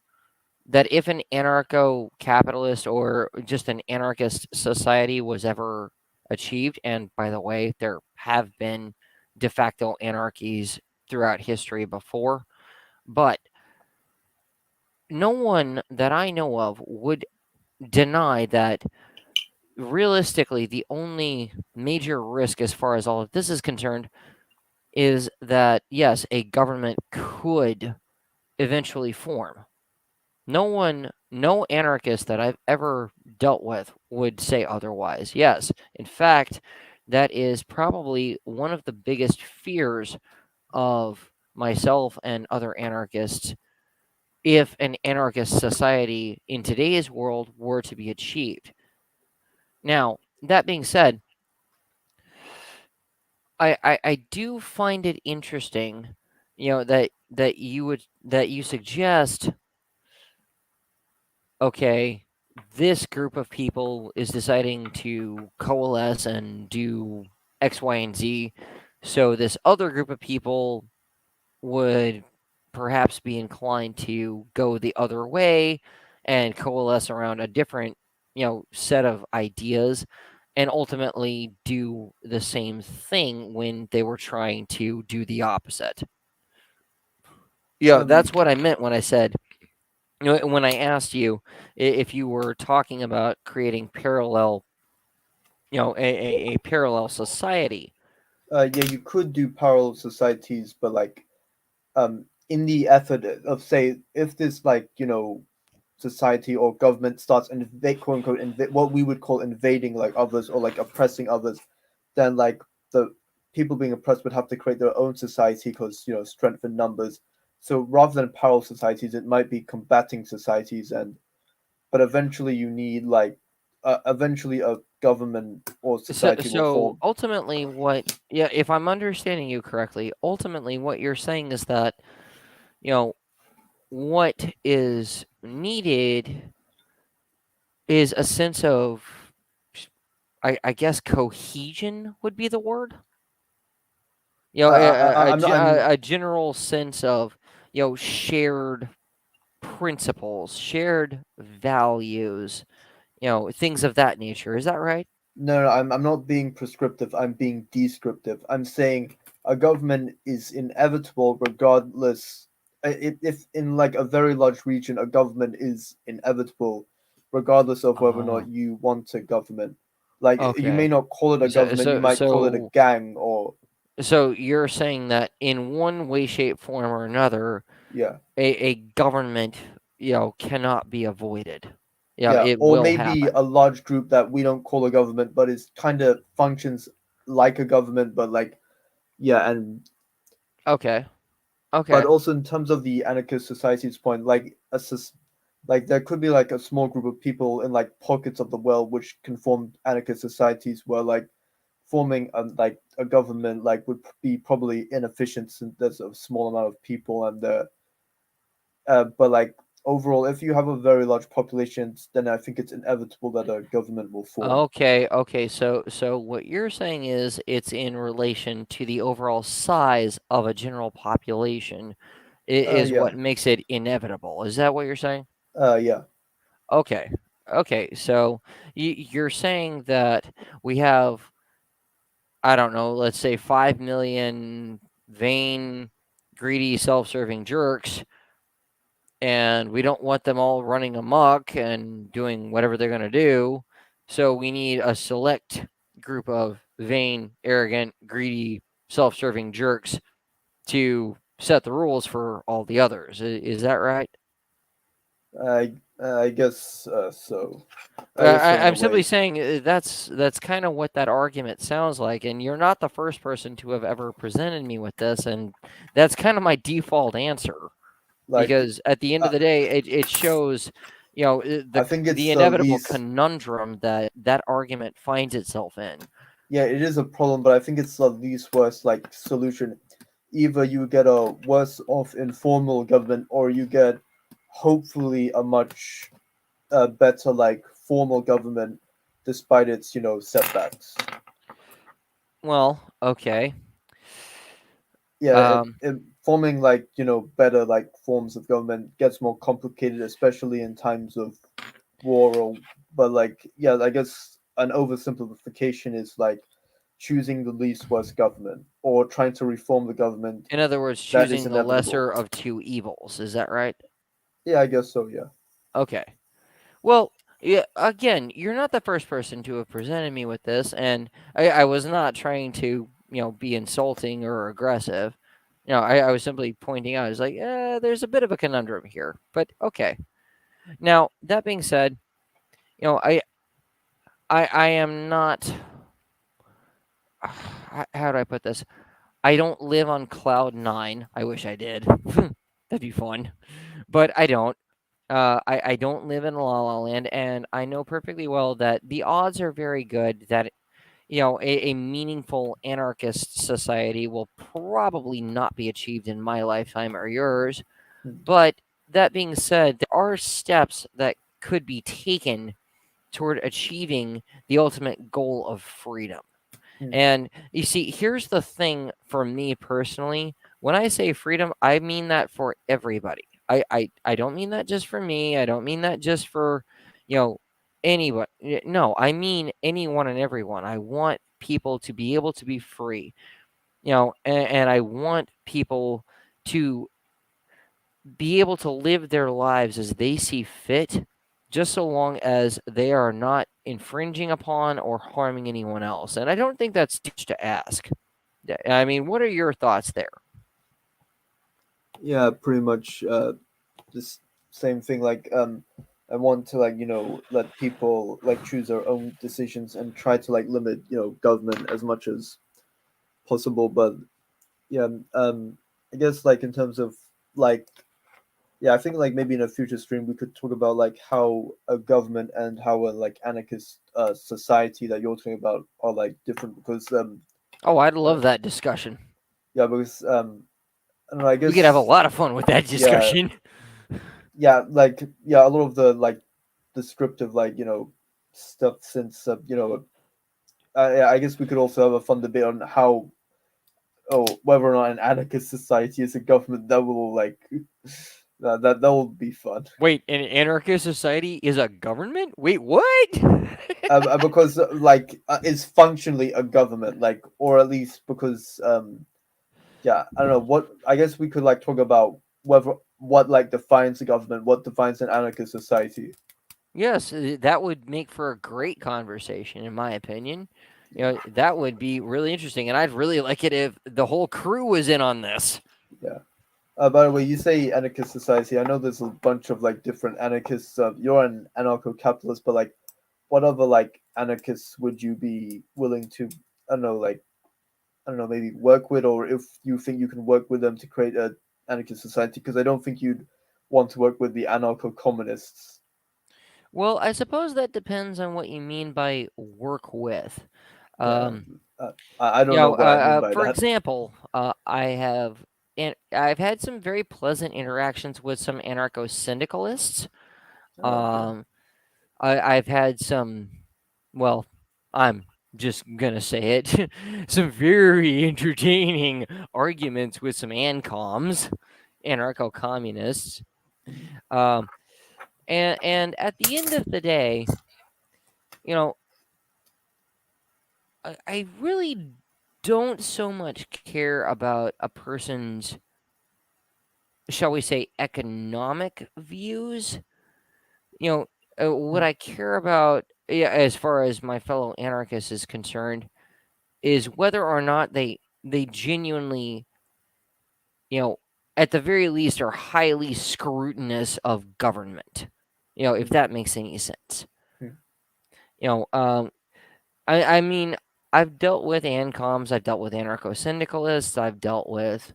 that if an anarcho capitalist or just an anarchist society was ever achieved, and by the way, there have been de facto anarchies throughout history before, but no one that I know of would deny that realistically the only major risk as far as all of this is concerned is that yes, a government could eventually form. No anarchist that I've ever dealt with would say otherwise. Yes, in fact, that is probably one of the biggest fears of myself and other anarchists if an anarchist society in today's world were to be achieved. Now, that being said, I do find it interesting, that you suggest, okay, this group of people is deciding to coalesce and do X, Y, and Z. So this other group of people would perhaps be inclined to go the other way and coalesce around a different, set of ideas and ultimately do the same thing when they were trying to do the opposite. Um, That's what I meant when I said, when I asked you if you were talking about creating parallel, a parallel society. yeah, you could do parallel societies, but like, in the effort of say, if this like society or government starts invade, quote unquote, what we would call invading like others or like oppressing others, then like the people being oppressed would have to create their own society because strength in numbers. So rather than parallel societies, it might be combating societies, and but eventually you need like, eventually a government or So, society will so form. ultimately, yeah, if I'm understanding you correctly, ultimately what you're saying is that, you know, what is needed is a sense of, I guess, cohesion would be the word. I'm not. I'm A general sense of, shared principles, shared values, things of that nature. Is that right? No, no, I'm not being prescriptive. I'm being descriptive. I'm saying a government is inevitable regardless. If in like a very large region, a government is inevitable, regardless of whether or Oh, not you want a government. Like you may okay. not call it a So, government, you so, might call it a so, gang or so you're saying that in one way, shape, form, or another, yeah, a government, cannot be avoided. Yeah, yeah, it or will maybe happen. a large group that we don't call a government, but is kind of functions like a government, but like yeah, and Okay. But Okay. also in terms of the anarchist society's point, like like there could be like a small group of people in like pockets of the world which can form anarchist societies where like forming like a government like would be probably inefficient since there's a small amount of people and but like overall, if you have a very large population, then I think it's inevitable that a government will form. Okay. So what you're saying is it's in relation to the overall size of a general population is Yeah, what makes it inevitable. Is that what you're saying? yeah, Okay. Okay. So you're saying that we have, I don't know, let's say 5 million vain, greedy, self-serving jerks, and we don't want them all running amok and doing whatever they're going to do. So we need a select group of vain, arrogant, greedy, self-serving jerks to set the rules for all the others. Is that right? I guess so. I guess so in I'm a simply way. saying that's kind of what that argument sounds like, and you're not the first person to have ever presented me with this, and that's kind of my default answer Like because at the end uh, of the day, it shows, I think the it's the inevitable least. conundrum that that argument finds itself in. Yeah, it is a problem, but I think it's the least worst like solution. Either you get a worse off informal government, or you get hopefully a much better like formal government, despite its setbacks. Well, okay. Yeah, Um, forming like better like forms of government gets more complicated, especially in times of war. Or but like yeah, I guess an oversimplification is like choosing the least worst government or trying to reform the government in other words, that is choosing the inevitable. lesser of two evils. Is that right? Yeah, I guess so. Yeah. Okay. Well, yeah, again, you're not the first person to have presented me with this, and I was not trying to, be insulting or aggressive. I was simply pointing out, it's like, there's a bit of a conundrum here, but okay. Now, that being said, you know, I, I am not, how do I put this? I don't live on cloud nine. I wish I did. That'd be fun, but I don't. I don't live in La La Land, and I know perfectly well that the odds are very good that a meaningful anarchist society will probably not be achieved in my lifetime or yours. Hmm. But that being said, there are steps that could be taken toward achieving the ultimate goal of freedom. Hmm. And you see, here's the thing for me personally. When I say freedom, I mean that for everybody. I don't mean that just for me. I don't mean that just for, you know, anyone. No, I mean anyone and everyone. I want people to be able to be free, and I want people to be able to live their lives as they see fit, just so long as they are not infringing upon or harming anyone else. And I don't think that's too much to ask. I mean, what are your thoughts there? Yeah, pretty much this same thing. Like I want to like let people like choose their own decisions and try to like limit government as much as possible. But yeah, I guess like in terms of like yeah, I think like maybe in a future stream we could talk about like how a government and how a like anarchist society that you're talking about are like different because Oh, I'd uh, love that discussion. yeah, because I don't know, I We could have a guess lot of fun with that yeah, discussion. like yeah, a lot of the like descriptive like stuff since I guess we could also have a fun debate on how whether or not an anarchist society is a government that will like that will be fun. Wait, an anarchist society is a government? Wait, what? Because like it's functionally a government, like, or at least because yeah, I don't know what. I guess we could like talk about whether what like defines a government, what defines an anarchist society. Yes, that would make for a great conversation, in my opinion. That would be really interesting, and I'd really like it if the whole crew was in on this. Yeah. By the way, you say anarchist society. I know there's a bunch of like different anarchists. You're an anarcho-capitalist, but like, what other like anarchists would you be willing to? I don't know, like I don't know, maybe work with, or if you think you can work with them to create a anarchist society, because I don't think you'd want to work with the anarcho-communists. Well, I suppose that depends on what you mean by work with. Yeah, Um, I don't know what I mean by for that. example, I've had some very pleasant interactions with some anarcho syndicalists. Okay. Um, I've had some, well, I'm just gonna say it, some very entertaining arguments with some ANCOMs, anarcho communists. Mm. Um, and at the end of the day, you know, I really don't so much care about a person's, shall we say, economic views. What I care about, yeah, as far as my fellow anarchist is concerned, is whether or not they genuinely, you know, at the very least, are highly scrutinous of government. If Mm. that makes any sense. Mm. You know, um, I mean, I've dealt with ANCOMs, I've dealt with anarcho syndicalists, I've dealt with,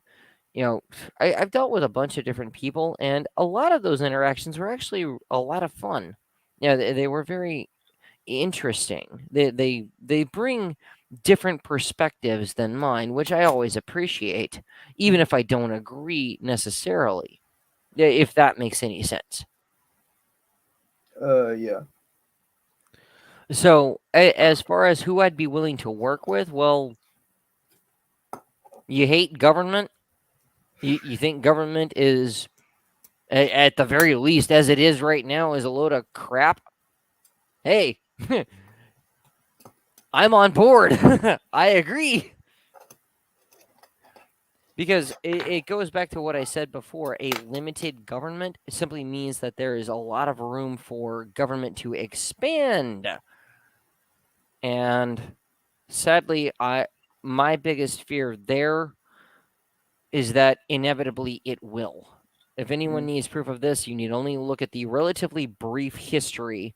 you know, I've dealt with a bunch of different people, and a lot of those interactions were actually a lot of fun. Yeah, they were very interesting. They bring different perspectives than mine, which I always appreciate, even Mm. if I don't agree necessarily. If that makes any sense. Yeah. So, as far as who I'd be willing to work with, well, you hate government. You think government is, at the very least, as it is right now, is a load of crap. Hey, I'm on board. I agree. Because it goes back to what I said before. A limited government simply means that there is a lot of room for government to expand. And sadly, my biggest fear there is that inevitably it will. If anyone Mm. needs proof of this, you need only look at the relatively brief history,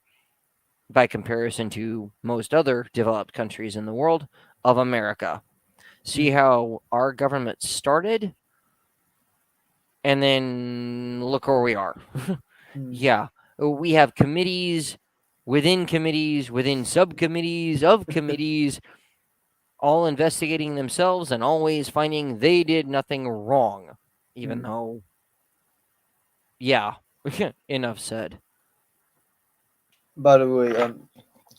by comparison to most other developed countries in the world, of America. See Mm. how our government started, and then look where we are. Mm. Yeah, we have committees within subcommittees of committees, all investigating themselves and always finding they did nothing wrong, even Mm. though, yeah, enough said. By the way, this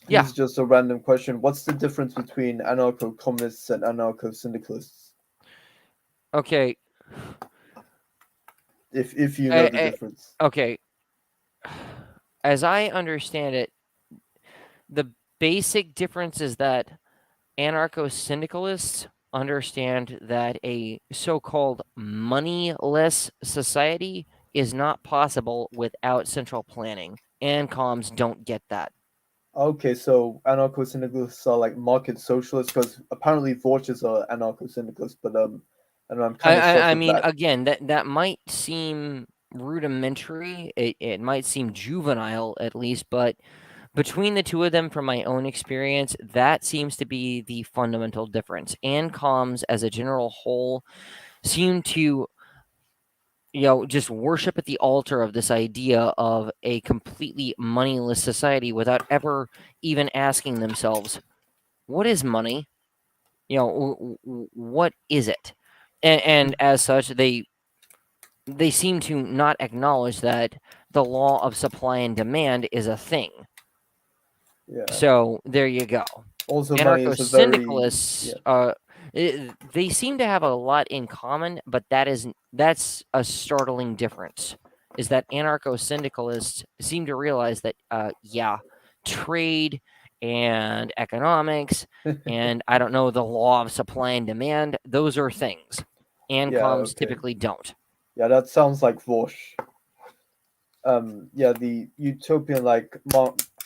Yeah, is just a random question. What's the difference between anarcho-communists and anarcho-syndicalists? okay, If you know the I, difference. okay. As I understand it, the basic difference is that anarcho syndicalists understand that a so called moneyless society is not possible without central planning, and comms don't get that. Okay, so anarcho-syndicalists are like market socialists, because apparently Vorches are anarcho-syndicalists, but and I'm I, kind of I, shocked I of mean, that. again, that might seem rudimentary. It might seem juvenile, at least, but between the two of them, from my own experience, that seems to be the fundamental difference. And comms, as a general whole, seem to, just worship at the altar of this idea of a completely moneyless society without ever even asking themselves, what is money? What is it? And as such, they seem to not acknowledge that the law of supply and demand is a thing. Yeah. So there you go. Also, money Anarcho is a very syndicalists, yeah. they seem to have a lot in common, but that's a startling difference. Is that anarcho syndicalists seem to realize that, yeah, trade and economics and, I don't know, the law of supply and demand, those are things. Yeah. Ancoms Okay. typically don't. Yeah, that sounds like Vosh. Yeah, the utopian like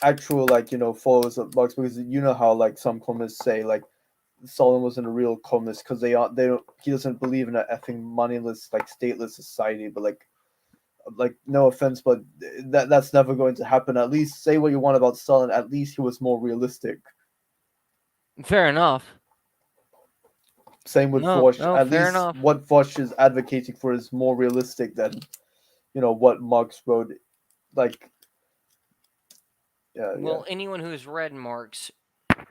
actual like followers of Marx, because you know how like some communists say like Stalin wasn't a real communist because they don't he doesn't believe in a effing moneyless like stateless society, but like no offense, but that's never going to happen. At least say what you want about Stalin, at least he was more realistic. Fair enough. Same with No, Foch. no, At fair least enough. what Foch is advocating for is more realistic than what Marx wrote. Like, yeah, yeah. Well, anyone who's read Marx,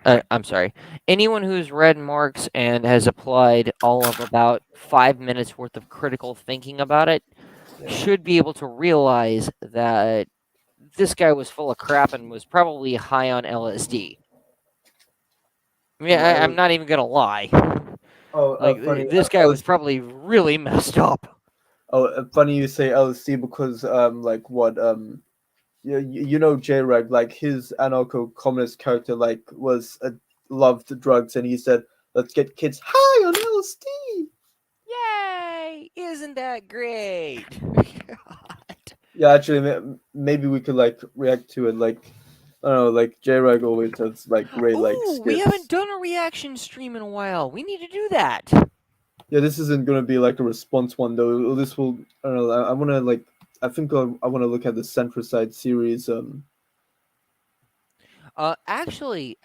I'm sorry, anyone who's read Marx and has applied all of about 5 minutes worth of critical thinking about it should be able to realize that this guy was full of crap and was probably high on LSD. I mean, Yeah, I'm not even gonna lie. Like funny. this guy was probably really messed up. Funny you say LSD because like what J-Reg, like his anarcho-communist character like was loved drugs, and he said, "Let's get kids high on LSD." Yay! Isn't that great? Yeah, actually, maybe we could like react to it. Like, I don't know, like J-Reg always does like great like Ooh, we haven't skits. done a reaction stream in a while. We need to do that. Yeah, this isn't gonna be like a response one though. This will, I don't know. I want to like, I think I want to look at the Centricide series. Actually,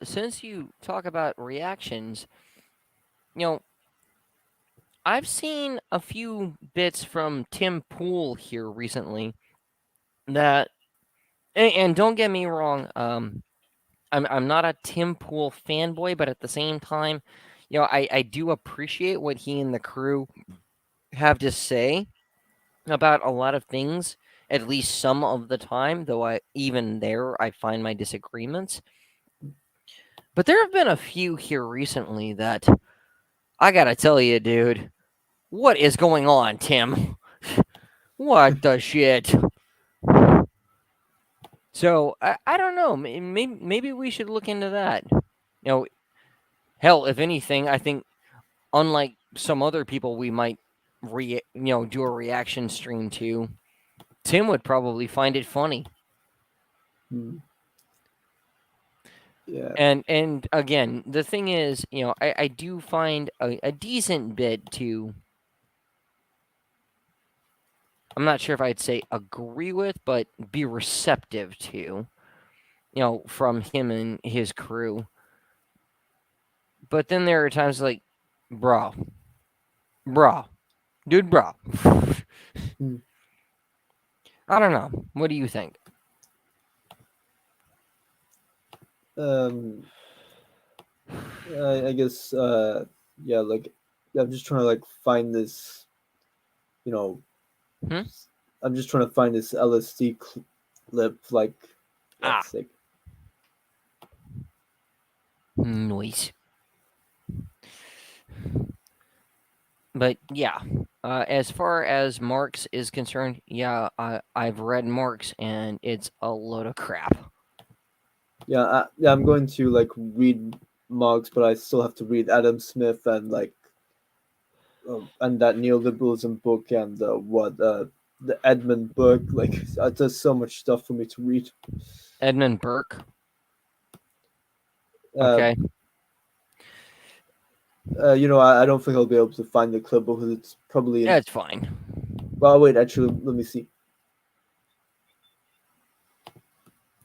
since you talk about reactions, you know, I've seen a few bits from Tim Pool here recently that, and don't get me wrong, I'm not a Tim Pool fanboy, but at the same time, I do appreciate what he and the crew have to say about a lot of things, at least some of the time, though I find my disagreements. But there have been a few here recently that I gotta tell you, dude, what is going on, Tim? What the shit? So I don't know. Maybe we should look into that. Hell, if anything, I think unlike some other people, we might do a reaction stream to. Tim would probably find it funny. Yeah. And again, the thing is, I do find a decent bit to. I'm not sure if I'd say agree with, but be receptive to, from him and his crew. But then there are times like, bro, dude, bro. I don't know. What do you think? I guess yeah, like I'm just trying to like find this, you know, I'm just trying to find this LSD clip, like that's like noise. But yeah, as far as Marx is concerned, yeah, I've read Marx and it's a load of crap. yeah, I'm going to like read Marx, but I still have to read Adam Smith and like and that neoliberalism book and the Edmund Burke. Like there's so much stuff for me to read. Edmund Burke. Okay. I don't think I'll be able to find the clip because it's probably. Yeah, it's fine. Well, wait. Actually, let me see.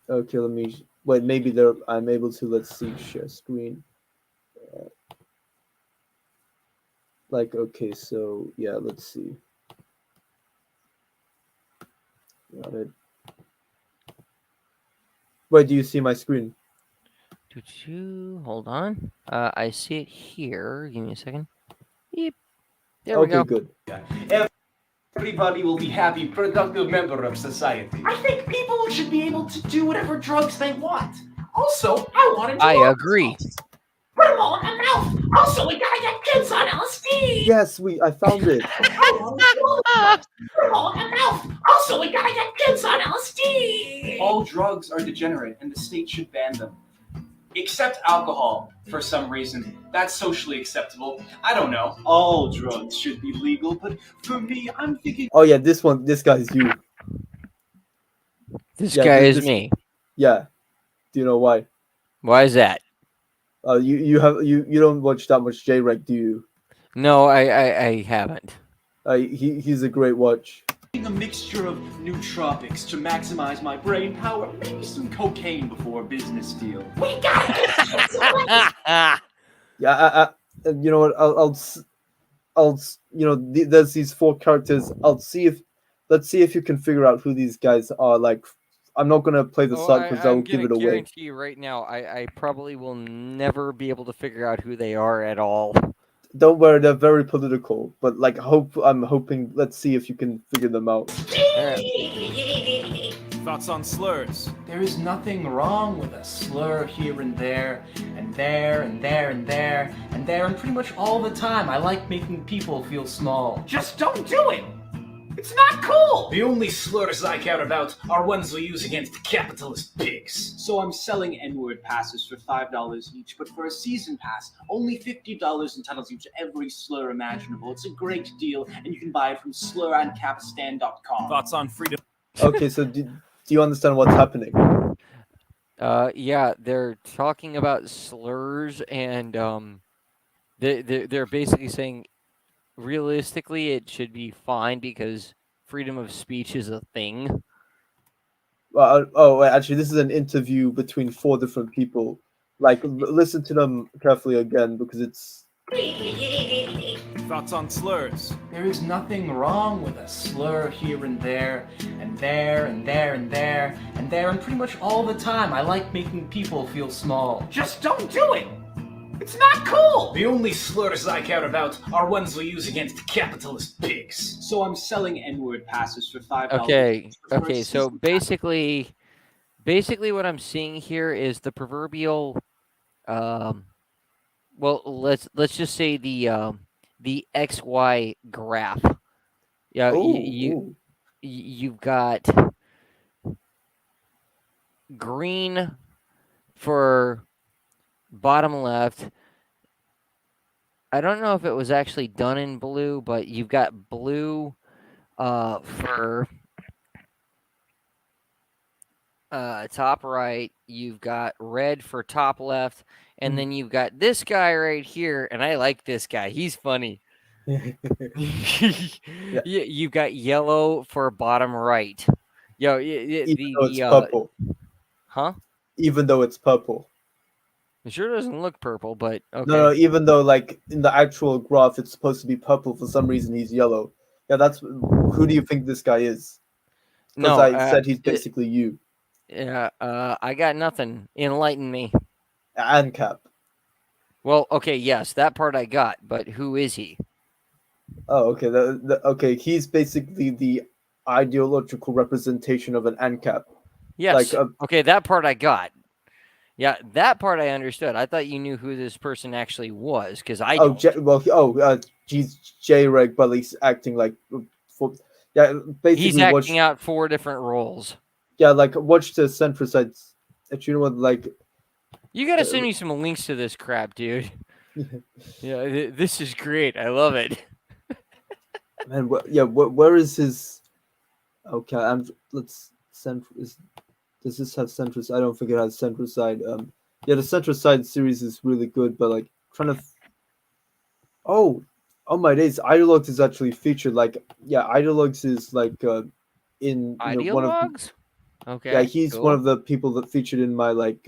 Okay, let me wait. Maybe there. I'm able to. Let's see. Share screen. Okay, so yeah. Let's see. Got it. Wait, do you see my screen? Hold on. I see it here. Give me a second. Yep. There we go. Okay, good. Everybody will be happy, productive member of society. I think people should be able to do whatever drugs they want. Also, I want to. I agree. Put them all in my mouth. Also, we gotta get kids on LSD. Yes, I found it. Put them all in my mouth. Also, we gotta get kids on LSD. All drugs are degenerate, and the state should ban them. Except alcohol, for some reason. That's socially acceptable. I don't know. All drugs should be legal, but for me, I'm thinking... Oh yeah, this guy's you. This guy is me. Yeah. Do you know why? Why is that? You don't watch that much J-Reg, do you? No, I haven't. He's a great watch. A mixture of nootropics to maximize my brain power, maybe some cocaine before a business deal. We got it! Yeah, You know what? There's these four characters. Let's see if you can figure out who these guys are. Like, I'm not gonna play the Oh, sub because that will I'm give gonna it away. guarantee you right now, I probably will never be able to figure out who they are at all. Don't worry, they're very political. But like, I'm hoping. Let's see if you can figure them out. Thoughts on slurs? There is nothing wrong with a slur here and there, and there, and there, and there, and there, and pretty much all the time. I like making people feel small. Just don't do it! It's not cool! The only slurs I care about are ones we use against capitalist pigs. So I'm selling N-word passes for $5 each, but for a season pass, only $50 entitles you to every slur imaginable. It's a great deal, and you can buy it from slurandcapistan.com. Thoughts on freedom? Okay, so do you understand what's happening? Yeah, they're talking about slurs, and they're basically saying, realistically, it should be fine because freedom of speech is a thing. Wait, actually, this is an interview between four different people. Like, listen to them carefully again because it's. Thoughts on slurs? There is nothing wrong with a slur here and there, and there, and there, and there, and there, and pretty much all the time. I like making people feel small. Just don't do it! It's not cool! The only slurs I care about are ones we use against capitalist pigs. So I'm selling N-word passes for $5. Okay, so basically what I'm seeing here is the proverbial well, let's just say the XY graph. Yeah, you've got green for bottom left. I don't know if it was actually done in blue, but you've got blue for top right. You've got red for top left, and then you've got this guy right here, and I like this guy. He's funny. You've got yellow for bottom right. Even though it's purple. Huh? Even though it's purple. It sure doesn't look purple, but okay. No, even though like in the actual graph it's supposed to be purple, for some reason he's yellow. Yeah, who do you think this guy is? Because I said he's basically you. Yeah, I got nothing. Enlighten me. ANCAP. Well, okay, yes, that part I got, but who is he? Oh, okay. Okay, he's basically the ideological representation of an ANCAP. Yes. Okay, that part I got. Yeah, that part I understood. I thought you knew who this person actually was, because I don't. He's J-Reg, but he's acting like basically he's acting out four different roles. Yeah, like watch the centricide. You know what? Like, you gotta send me some links to this crap, dude. Yeah, this is great. I love it. Man, where is his? Okay, let's does this have centricide? I don't think it has centricide. Yeah, the centricide series is really good, but like trying to. Oh my days! Ideologues is actually featured. Like, yeah, Ideologues is like in one of. Okay. Yeah, he's one of the people that featured in my like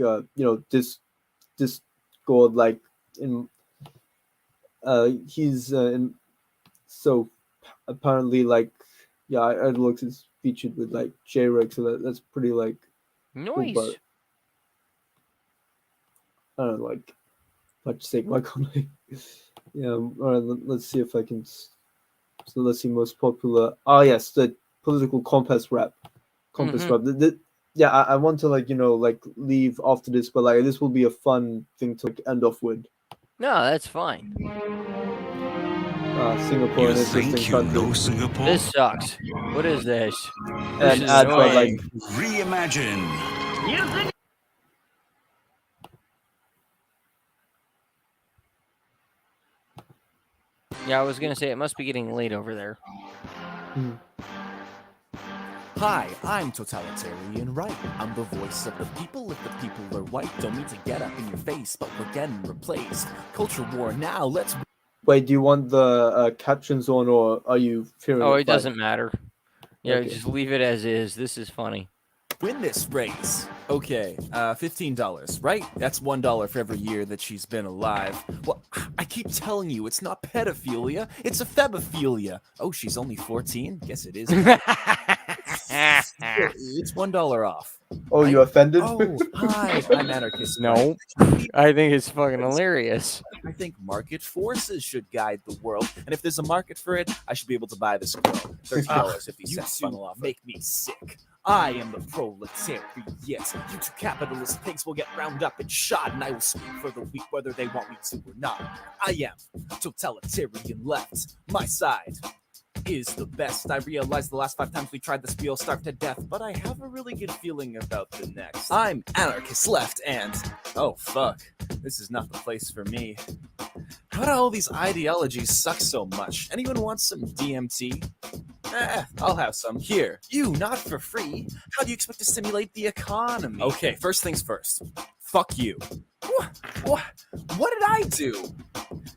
Discord, like in he's in, so apparently like Ideologues is featured with like J-Reg, so that's pretty like nice. Cool, but I don't know, like much sake my comment. Yeah, all right, let's see if I can. So let's see most popular. Oh yes, the political compass rap. Yeah, I want to like leave after this, but like this will be a fun thing to end off with. No, that's fine. Singapore. You think you know Singapore? This sucks. What is this? And add like reimagine. Yeah, I was gonna say it must be getting late over there. Hi, I'm Totalitarian Right. I'm the voice of the people. If the people are white, don't mean to get up in your face, but we're getting replaced. Culture war now, let's... Wait, do you want the captions on, or are you fearing? Oh, it doesn't matter. Yeah, okay. Just leave it as is. This is funny. Win this race. Okay, $15, right? That's $1 for every year that she's been alive. Well, I keep telling you, it's not pedophilia, it's a febophilia. Oh, she's only 14? Guess it is. It's $1 off. Oh, you offended? Oh, hi, I'm anarchist. No, I think it's fucking hilarious. I think market forces should guide the world, and if there's a market for it, I should be able to buy this girl. $30.50 You funnel off. Make me sick. I am the proletariat. You two capitalist pigs will get round up and shot, and I will speak for the weak whether they want me to or not. I am totalitarian left. My side is the best. I realize the last 5 times we tried the spiel starved to death, but I have a really good feeling about the next. I'm anarchist left, and oh fuck, this is not the place for me. How do all these ideologies suck so much? Anyone want some DMT? I'll have some. Here. You, not for free. How do you expect to stimulate the economy? Okay, first things first. Fuck you. What did I do?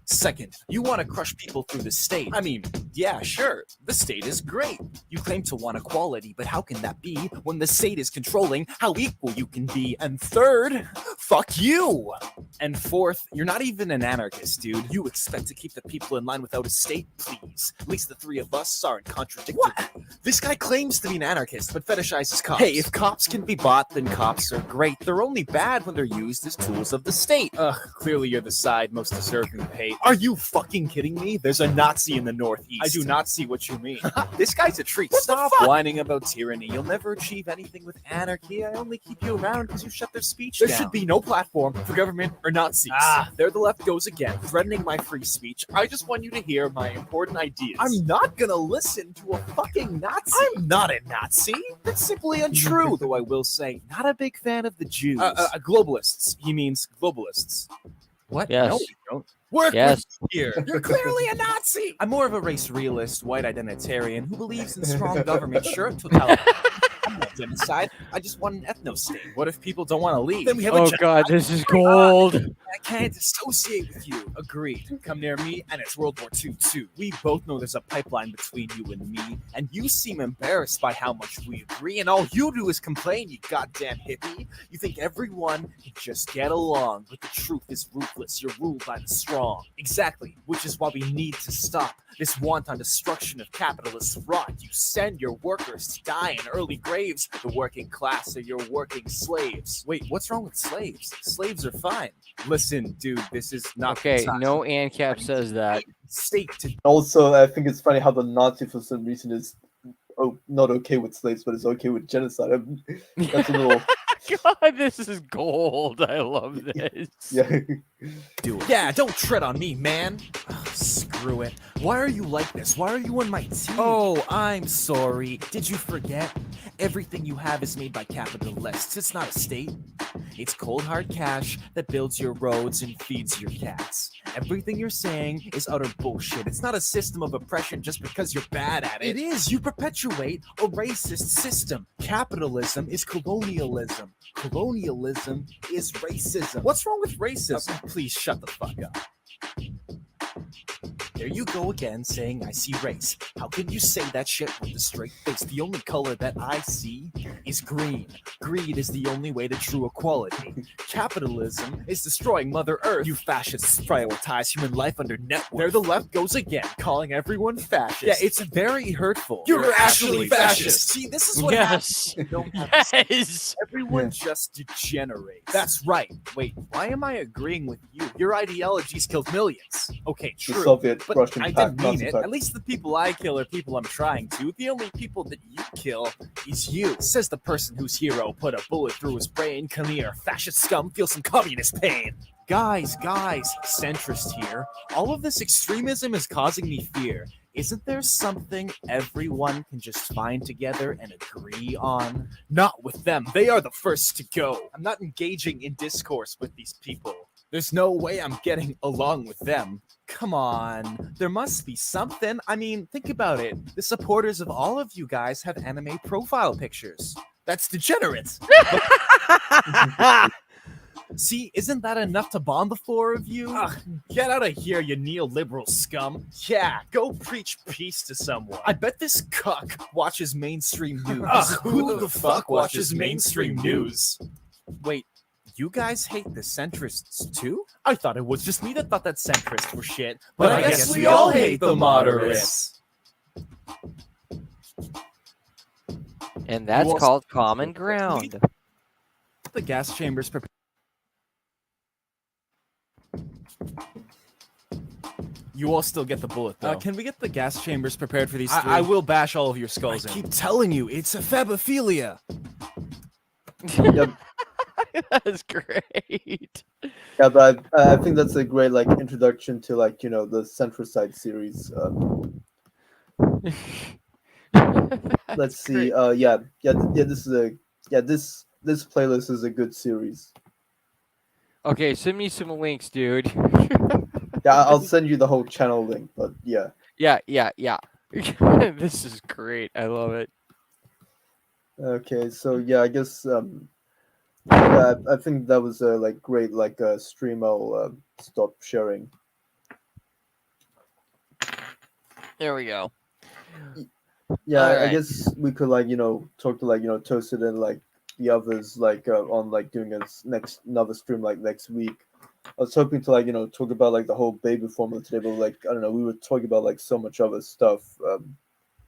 Second, you want to crush people through the state. I mean, yeah, sure, the state is great. You claim to want equality, but how can that be when the state is controlling how equal you can be? And third, fuck you. And fourth, you're not even an anarchist, dude. You expect to keep the people in line without a state? Please. At least the 3 of us aren't contradictory. What? This guy claims to be an anarchist, but fetishizes cops. Hey, if cops can be bought, then cops are great. They're only bad when they're used as tools of the state. Ugh, clearly you're the side most deserving of hate. Are you fucking kidding me? There's a Nazi in the Northeast. I do not see what you mean. This guy's a treat. Stop whining about tyranny. You'll never achieve anything with anarchy. I only keep you around because you shut their speech down. There should be no platform for government or Nazis. There the left goes again, threatening my free speech. I just want you to hear my important ideas. I'm not gonna listen to a fucking Nazi. I'm not a Nazi. That's simply untrue, though I will say, not a big fan of the Jews. Globalists. He means globalists. What? Yes. No, you don't. Work Yes. with me here. You're clearly a Nazi. I'm more of a race realist, white identitarian who believes in strong government, sure, totalitarian. I'm not genocide. I just want an ethno state. What if people don't want to leave? Then we have a Oh god, this is gold. I can't dissociate with you. Agreed. Come near me, and it's World War II too. We both know there's a pipeline between you and me, and you seem embarrassed by how much we agree, and all you do is complain, you goddamn hippie. You think everyone can just get along, but the truth is ruthless. You're ruled by the strong. Exactly, which is why we need to stop this wanton destruction of capitalist rot. You send your workers to die in early graves. The working class are your working slaves. Wait, what's wrong with slaves? Slaves are fine. Listen, dude, this is not the Okay, time. no ANCAP says that. State to Also, I think it's funny how the Nazi, for some reason, is not okay with slaves, but is okay with genocide. That's a little. God, this is gold. I love this. Yeah. do it. Yeah, don't tread on me, man. Ugh, screw it. Why are you like this? Why are you on my team? Oh, I'm sorry. Did you forget? Everything you have is made by capitalists. It's not a state. It's cold hard cash that builds your roads and feeds your cats. Everything you're saying is utter bullshit. It's not a system of oppression just because you're bad at it. It is. You perpetuate a racist system. Capitalism is colonialism. Colonialism is racism. What's wrong with racism? Please shut the fuck up. There you go again, saying I see race. How can you say that shit with a straight face? The only color that I see is green. Greed is the only way to true equality. Capitalism is destroying Mother Earth. You fascists prioritize human life under network. There the left goes again, calling everyone fascist. Yeah, it's very hurtful. You're actually fascist. See, this is what happens. Yes. when you don't have a Yes. Everyone just degenerates. That's right. Wait, why am I agreeing with you? Your ideologies killed millions. Okay, The true. Soviet But Russian I pact, didn't mean Nazi it. pact. At least the people I kill are people I'm trying to. The only people that you kill is you. Says the person whose hero put a bullet through his brain. Come here, fascist scum, feel some communist pain. Guys, centrist here. All of this extremism is causing me fear. Isn't there something everyone can just find together and agree on? Not with them. They are the first to go. I'm not engaging in discourse with these people. There's no way I'm getting along with them. Come on. There must be something. I mean, think about it. The supporters of all of you guys have anime profile pictures. That's degenerate. See, isn't that enough to bond the 4 of you? Ugh, get out of here, you neoliberal scum. Yeah, go preach peace to someone. I bet this cuck watches mainstream news. Ugh, who the fuck watches mainstream news? Wait, you guys hate the centrists too? I thought it was just me that thought that centrists were shit. But I guess we all hate the moderates. And that's all- called common ground. The gas chambers prepared. You all still get the bullet, though. Can we get the gas chambers prepared for these three? I will bash all of your skulls in. I keep telling you, it's a fabophilia. Yep. That's great. Yeah, but I think that's a great like introduction to like the Centricide series. Let's see. This is this playlist is a good series. Okay, send me some links, dude. Yeah, I'll send you the whole channel link. But yeah. Yeah. This is great. I love it. Okay, so yeah, I guess I think that was a like great like stream. I'll stop sharing. There we go. Yeah, All I right. guess we could like talk to like Toasted and like the others like on like doing another stream like next week. I was hoping to like talk about like the whole baby formula today, but like I don't know, we were talking about like so much other stuff.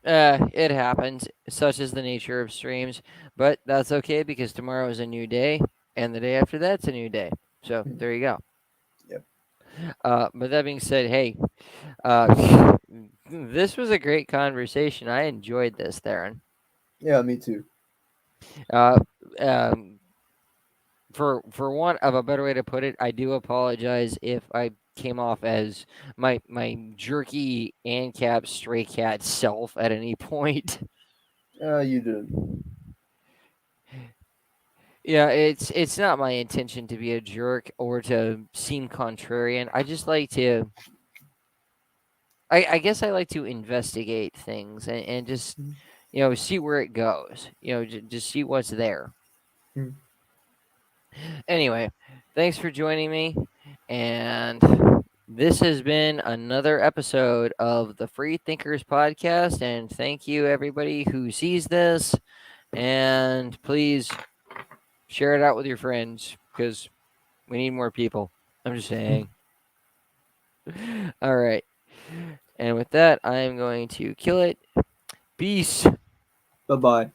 It happens. Such is the nature of streams, but that's okay because tomorrow is a new day, and the day after that's a new day. So there you go. Yep. But that being said, hey, this was a great conversation. I enjoyed this, Theron. Yeah, me too. For want of a better way to put it, I do apologize if I came off as my jerky ANCAP stray cat self at any point. You did. Yeah, it's not my intention to be a jerk or to seem contrarian. I just like to. I guess I like to investigate things and just see where it goes. Just see what's there. Hmm. Anyway, thanks for joining me, and this has been another episode of the Free Thinkers Podcast. And thank you everybody who sees this, and please share it out with your friends because we need more people. I'm just saying. All right. And with that, I am going to kill it. Peace. Bye bye.